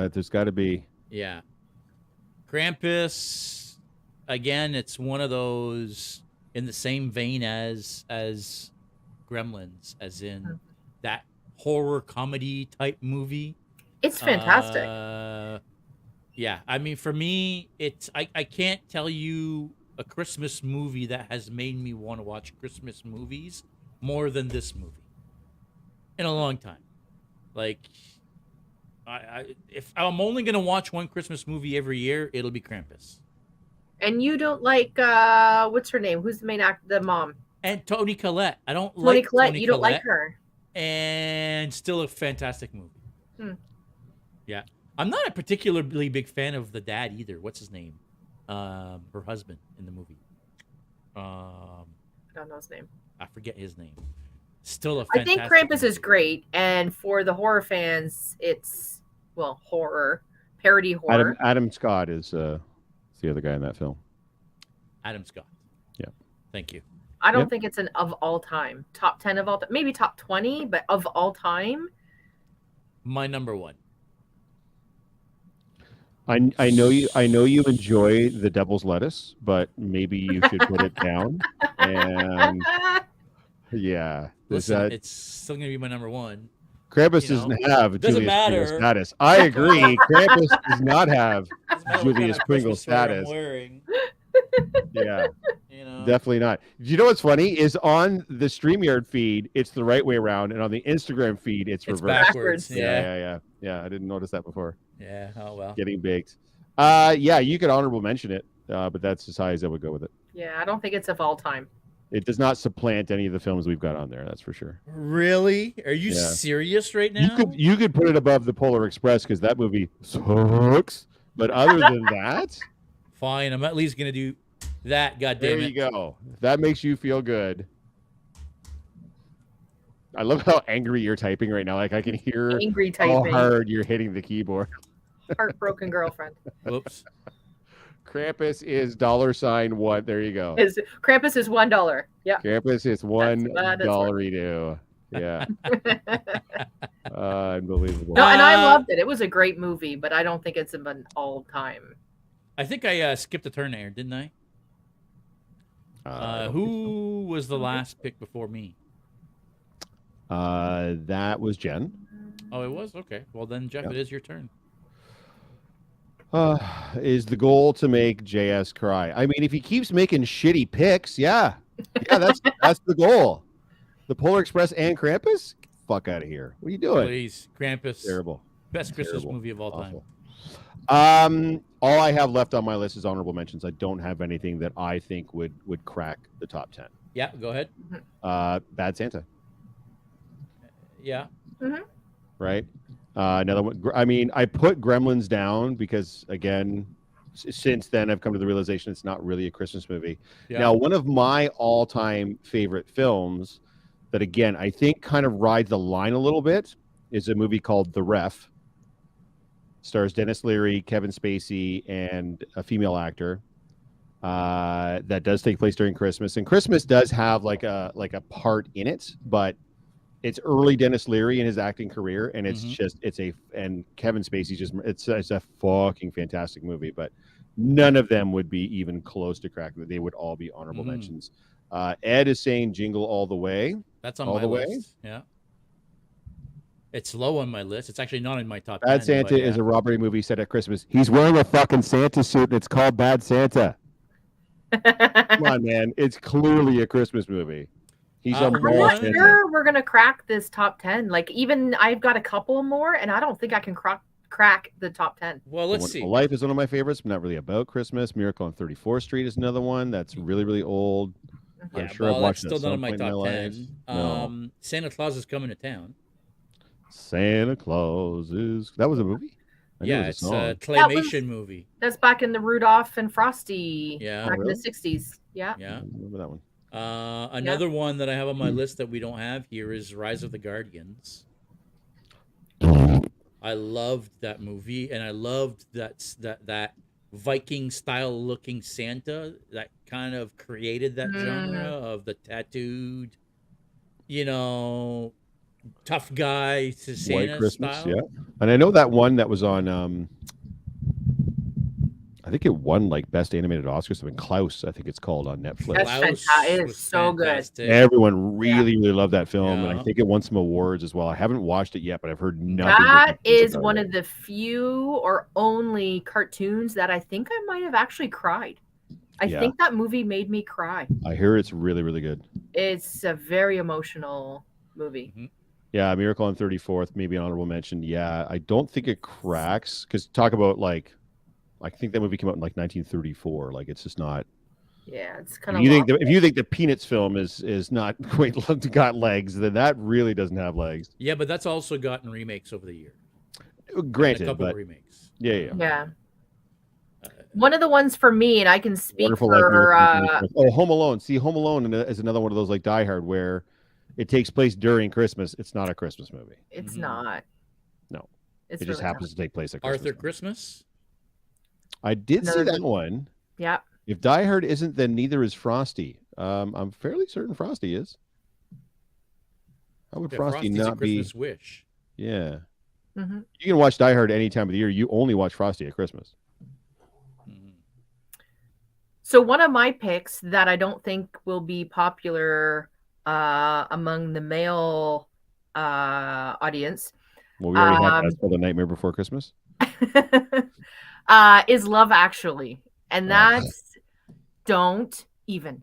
There's got to be. yeah. Krampus, again, it's one of those in the same vein as Gremlins, as in that horror comedy type movie. It's fantastic. Yeah, I mean, for me, it's I can't tell you a Christmas movie that has made me want to watch Christmas movies more than this movie in a long time. Like, if I'm only gonna watch one Christmas movie every year, it'll be Krampus. And you don't like what's her name? Who's the main actor? The mom. And Toni Collette. I don't Toni like Collette. Toni You don't Collette, like her. and still a fantastic movie. Hmm. Yeah, I'm not a particularly big fan of the dad either. What's his name? Her husband in the movie. I don't know his name. I forget his name. Still a I think fantastic Krampus movie. is great, and for the horror fans, it's horror parody horror. Adam Scott is the other guy in that film. Adam Scott. Yeah. Thank you. I don't Yep. think it's an of all time, top 10 of all time, maybe top 20, but of all time. My number 1. I know you enjoy the Devil's Lettuce, but maybe you should put it down. And yeah, Listen, it's still gonna be my number 1. Krampus you know, doesn't have doesn't Julius matter. Pringle status. I agree. Krampus does not have Doesn't matter what kind Julius of Pringle Christmas sweater I'm status. wearing, Yeah, you know. definitely not. You know what's funny is on the StreamYard feed, it's the right way around, and on the Instagram feed, it's It's reversed. backwards. Yeah. I didn't notice that before. Yeah. Oh well. Getting baked. Yeah, you could honorable mention it, but that's as high as I would go with it. Yeah, I don't think it's of all time. It does not supplant any of the films we've got on there. That's for sure. Really? Are you Yeah. serious right now? You could put it above the Polar Express because that movie sucks. But other than that, Fine. I'm at least gonna do that. God damn there it. you go. If that makes you feel good. I love how angry you're typing right now. Like I can hear Angry how typing. hard you're hitting the keyboard. Heartbroken girlfriend. Whoops. Krampus is $1. There you go. Krampus is $1. Yeah. Krampus is $1 that is $1. Yeah. Unbelievable. No, and I loved it. It was a great movie, but I don't think it's an all time. I think I skipped a turn there, didn't I? I don't think Who was the last pick before me? so. That was Jen. Oh, it was? Okay. Well, then, Jeff, Yeah. it is your turn. Is the goal to make JS cry? I mean, if he keeps making shitty picks, yeah, that's the goal. The Polar Express and Krampus, fuck out of here. What are you doing? Please, Krampus. Terrible. Best Christmas Terrible. movie of all time. Awful. All I have left on my list is honorable mentions. I don't have anything that I think would crack the top 10. Yeah, go ahead. Bad Santa, Yeah. right? Another one. I mean, I put Gremlins down because, again, since then I've come to the realization it's not really a Christmas movie. Yeah. Now, one of my all-time favorite films that, again, I think kind of rides the line a little bit is a movie called The Ref. Stars Dennis Leary, Kevin Spacey, and a female actor. That does take place during Christmas, and Christmas does have like a part in it, but it's early Dennis Leary in his acting career, and it's and Kevin Spacey it's a fucking fantastic movie, but none of them would be even close to cracking. They would all be honorable mentions. Ed is saying Jingle All the Way. That's on All my the way? list. Yeah. It's low on my list. It's actually not in my top 10. Bad Santa but is a robbery movie set at Christmas. He's wearing a fucking Santa suit, and it's called Bad Santa. Come on, man. It's clearly a Christmas movie. He's I'm on I'm board. not one- sure we're gonna crack this top 10. Like, even I've got a couple more, and I don't think I can crack the top 10. Well, The let's Wonderful see. Life is one of my favorites, but not really about Christmas. Miracle on 34th Street is another one that's really, really old. Yeah, I'm sure I've well, watched that's it still at not some in my point in top my 10. life. No. Santa Claus is coming to town. Santa Claus is... That was a movie? I knew Yeah, it was it's a a song. claymation movie. That's back in the Rudolph and Frosty. Yeah. Back Oh, in really? the 60s. Yeah. Yeah. I remember that one. Another one that I have on my list that we don't have here is Rise of the Guardians. I loved that movie, and I loved that Viking style looking Santa that kind of created that genre of the tattooed, tough guy to White Santa Christmas, style. yeah. And I know that one that was on... I think it won like Best Animated Oscar, something. Klaus, I think it's called, on Netflix. That's fantastic. It is was so good. fantastic. Everyone really, really loved that film, and Yeah. I think it won some awards as well. I haven't watched it yet, but I've heard nothing. That is one of the few or only cartoons that I think I might have actually cried. I think that movie made me cry. I hear it's really, really good. It's a very emotional movie. Mhm. Yeah, Miracle on 34th, maybe an honorable mention. Yeah, I don't think it cracks, because talk about like, I think that movie came out in like 1934. Like, it's just not. Yeah, it's kind If you think the Peanuts film is not quite got legs, then that really doesn't have legs. Yeah, but that's also gotten remakes over the year. Granted, a couple but of remakes. Yeah. One of the ones for me, and I can speak Wonderful for Life. Home Alone. See, Home Alone is another one of those like Die Hard where it takes place during Christmas. It's not a Christmas movie. it's not. No, It's it just really happens to take place at Christmas. Arthur Christmas. I did see Another that good- one. Yeah. If Die Hard isn't, then neither is Frosty. I'm fairly certain Frosty is. How would Yeah, Frosty Frosty's a not be? Christmas wish. Yeah. hmm You can watch Die Hard any time of the year. You only watch Frosty at Christmas. Mhm. So one of my picks that I don't think will be popular among the male audience Well, we already have that. Um, It's called The Nightmare Before Christmas. is Love Actually, and that's don't even.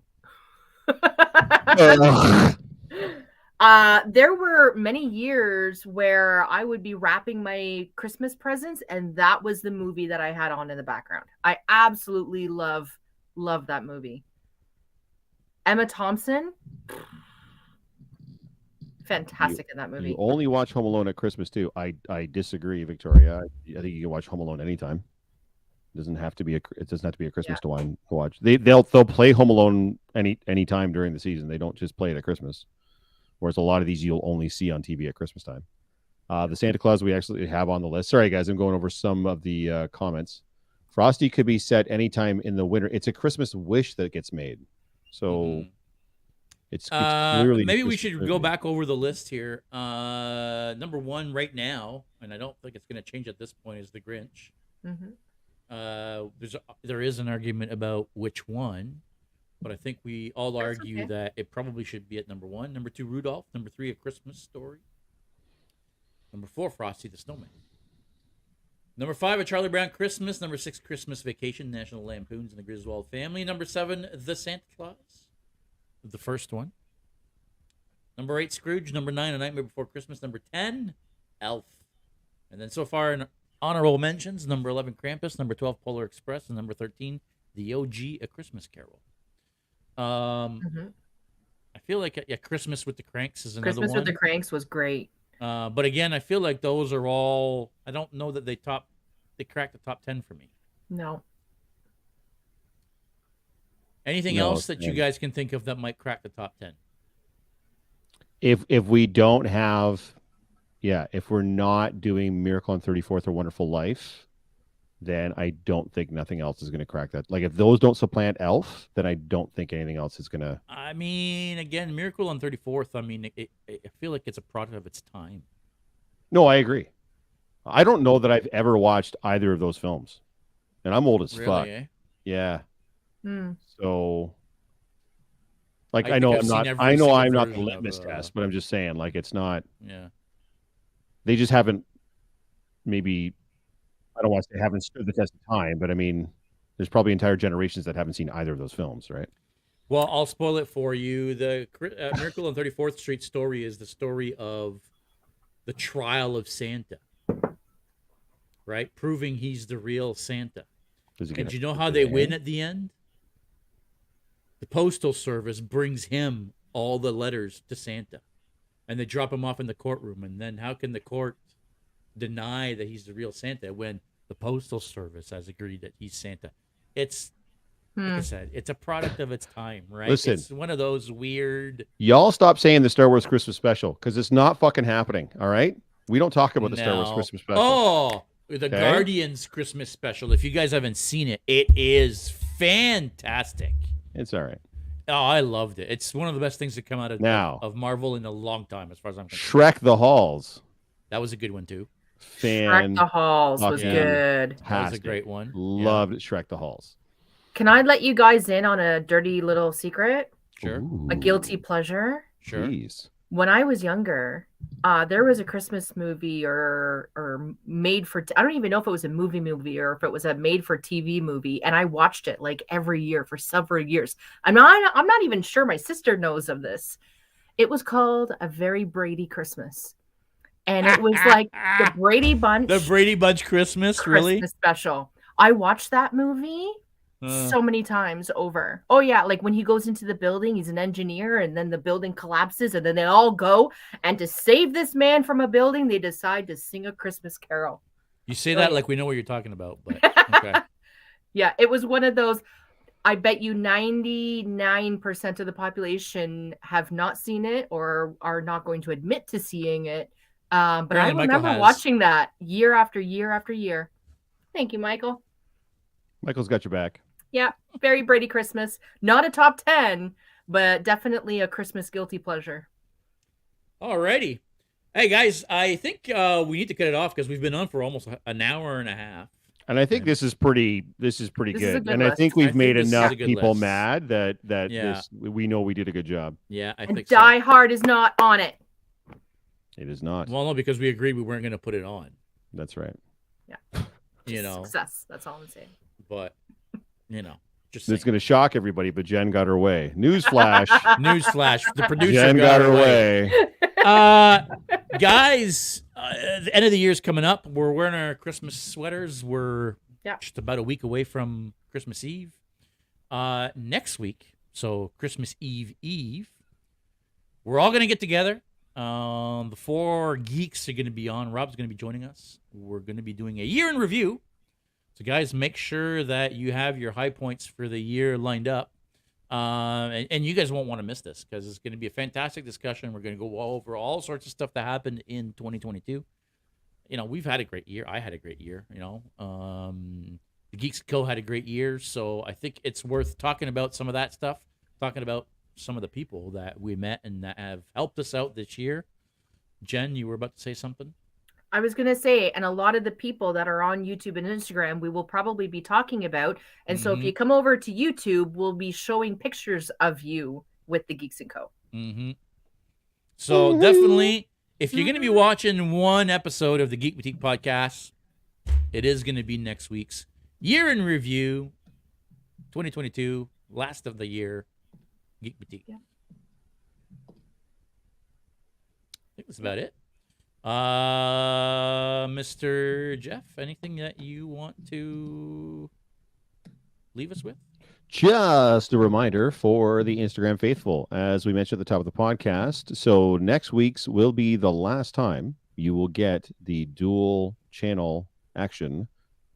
There were many years where I would be wrapping my Christmas presents, and that was the movie that I had on in the background. I absolutely love that movie. Emma Thompson, fantastic in that movie. You only watch Home Alone at Christmas too. I disagree, Victoria. I think you can watch Home Alone anytime. It doesn't have to be a Christmas to watch. They'll play Home Alone any time during the season. They don't just play it at Christmas. Whereas a lot of these you'll only see on TV at Christmas time. The Santa Claus we actually have on the list. Sorry guys, I'm going over some of the comments. Frosty could be set anytime in the winter. It's a Christmas wish that gets made. So it's clearly maybe we Christmas should movie. go back over the list here. Number one right now, and I don't think it's going to change at this point, is The Grinch. There is an argument about which one, but I think we all argue that it probably should be at number one. Number two, Rudolph. Number three, A Christmas Story. Number four, Frosty the Snowman. Number five, A Charlie Brown Christmas. Number six, Christmas Vacation, National Lampoons and the Griswold Family. Number seven, The Santa Claus, the first one. Number eight, Scrooge. Number nine, A Nightmare Before Christmas. Number 10, Elf. And then so far in honorable mentions, number 11, Krampus. Number 12, Polar Express. And number 13, the OG, A Christmas Carol. I feel like Christmas with the Cranks is another Christmas one. with the Cranks was great. But again, I feel like those are all. I don't know that they cracked the top 10 for me. No. Anything else that you guys can think of that might crack the top 10? If we don't have, if we're not doing Miracle on 34th or Wonderful Life, then I don't think nothing else is going to crack that. Like if those don't supplant Elf, then I don't think anything else is going to. I mean, again, Miracle on 34th. I mean, I feel like it's a product of its time. No, I agree. I don't know that I've ever watched either of those films, and I'm old as fuck. Eh? Yeah. Mm. So, like, I I know think I've I'm seen not. every I know single I'm not the version litmus of, test, but I'm just saying, like, it's not. Yeah. They just haven't. Maybe I don't want to say haven't stood the test of time, but I mean, there's probably entire generations that haven't seen either of those films, right? Well, I'll spoil it for you. The Miracle on 34th Street story is the story of the trial of Santa, right? Proving he's the real Santa. And you know how they win at the end? The Postal Service brings him all the letters to Santa, and they drop him off in the courtroom. And then how can the court deny that he's the real Santa when the Postal Service has agreed that he's Santa? It's like I said, it's a product of its time, right? Listen, it's one of those weird. Y'all stop saying the Star Wars Christmas special because it's not fucking happening. All right, we don't talk about the Star Wars Christmas special. Oh, the Guardians Christmas special. If you guys haven't seen it, it is fantastic. It's all right. Oh, I loved it. It's one of the best things to come out of Marvel in a long time, as far as I'm concerned. Shrek the Halls. That was a good one too. Shrek the Halls was good. That was a great one. Loved Shrek the Halls. Can I let you guys in on a dirty little secret? Sure. Ooh. A guilty pleasure? Sure. Please. When I was younger, there was a Christmas movie or made for I don't even know if it was a movie or if it was a made for TV movie, and I watched it like every year for several years. I'm not even sure my sister knows of this. It was called A Very Brady Christmas. And it was like the Brady Bunch. The Brady Bunch Christmas really? Special. I watched that movie so many times over. Oh yeah, like when he goes into the building, he's an engineer, and then the building collapses, and then they all go, and to save this man from a building, they decide to sing a Christmas carol. You say that like we know what you're talking about, but okay. Yeah, it was one of those. I bet you 99% of the population have not seen it or are not going to admit to seeing it. But apparently I remember watching that year after year after year. Thank you, Michael. Michael's got your back. Yeah, Very Brady Christmas. Not a top 10, but definitely a Christmas guilty pleasure. Alrighty. Hey, guys, I think we need to cut it off because we've been on for almost an hour and a half. And I think this is pretty good. Is And list. I think we've made enough people list. Mad that we know we did a good job. Yeah, I and think so. Die Hard is not on it. It is not. Well, no, because we agreed we weren't going to put it on. That's right. Yeah. You know. Success. That's all I'm saying. But, just it's going to shock everybody, but Jen got her way. Newsflash. Newsflash. The producer Jen got her way. Guys, the end of the year's coming up. We're wearing our Christmas sweaters. We're just about a week away from Christmas Eve. Next week, so Christmas Eve, we're all going to get together. The 4 geeks are going to be on. Rob's going to be joining us. We're going to be doing a year in review. So, guys, make sure that you have your high points for the year lined up. And you guys won't want to miss this because it's going to be a fantastic discussion. We're going to go over all sorts of stuff that happened in 2022. We've had a great year. I had a great year. The Geeks Co. had a great year. So I think it's worth talking about some of that stuff, talking about some of the people that we met and that have helped us out this year. Jen, you were about to say something? I was going to say, and a lot of the people that are on YouTube and Instagram, we will probably be talking about. And so if you come over to YouTube, we'll be showing pictures of you with the Geeks & Co. So definitely, if you're going to be watching one episode of the Geek Boutique podcast, it is going to be next week's Year in Review 2022, last of the year, Geek Boutique. Yeah. I think that's about it. Mr. Jeff, anything that you want to leave us with? Just a reminder for the Instagram faithful, as we mentioned at the top of the podcast. So next week's will be the last time you will get the dual channel action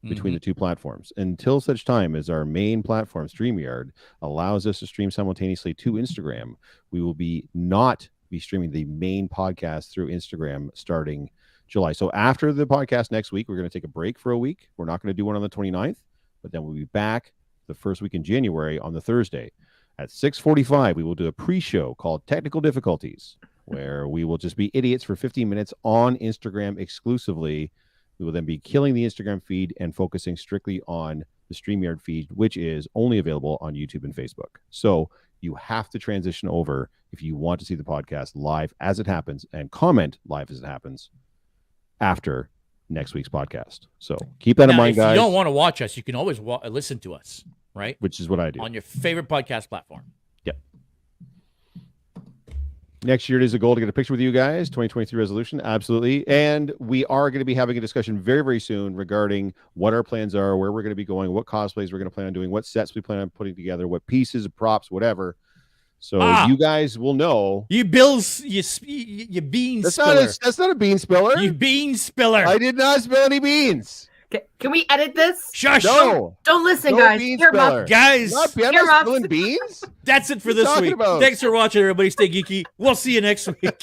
between the two platforms until such time as our main platform, StreamYard, allows us to stream simultaneously to Instagram. We will not be streaming the main podcast through Instagram starting July. So after the podcast next week, we're going to take a break for a week. We're not going to do one on the 29th, but then we'll be back the first week in January on the Thursday at 6:45. We will do a pre-show called Technical Difficulties, where we will just be idiots for 15 minutes on Instagram exclusively. We will then be killing the Instagram feed and focusing strictly on the StreamYard feed, which is only available on YouTube and Facebook. So you have to transition over if you want to see the podcast live as it happens and comment live as it happens after next week's podcast. So keep that in mind, guys. If you don't want to watch us, you can always listen to us, right? Which is what I do. On your favorite podcast platform. Next year it is a goal to get a picture with you guys. 2023 resolution, absolutely. And we are going to be having a discussion very, very soon regarding what our plans are, where we're going to be going, what cosplays we're going to plan on doing, what sets we plan on putting together, what pieces, props, whatever. So you guys will know. You Bills, you bean spiller. That's not a bean spiller. You bean spiller. I did not spill any beans. Can we edit this? Shush. No. Don't listen, No guys. bean Hear 'em up. spiller. Guys, I'm not spilling beans. that's it for What are you this talking week. about? Thanks for watching, everybody. Stay geeky. We'll see you next week.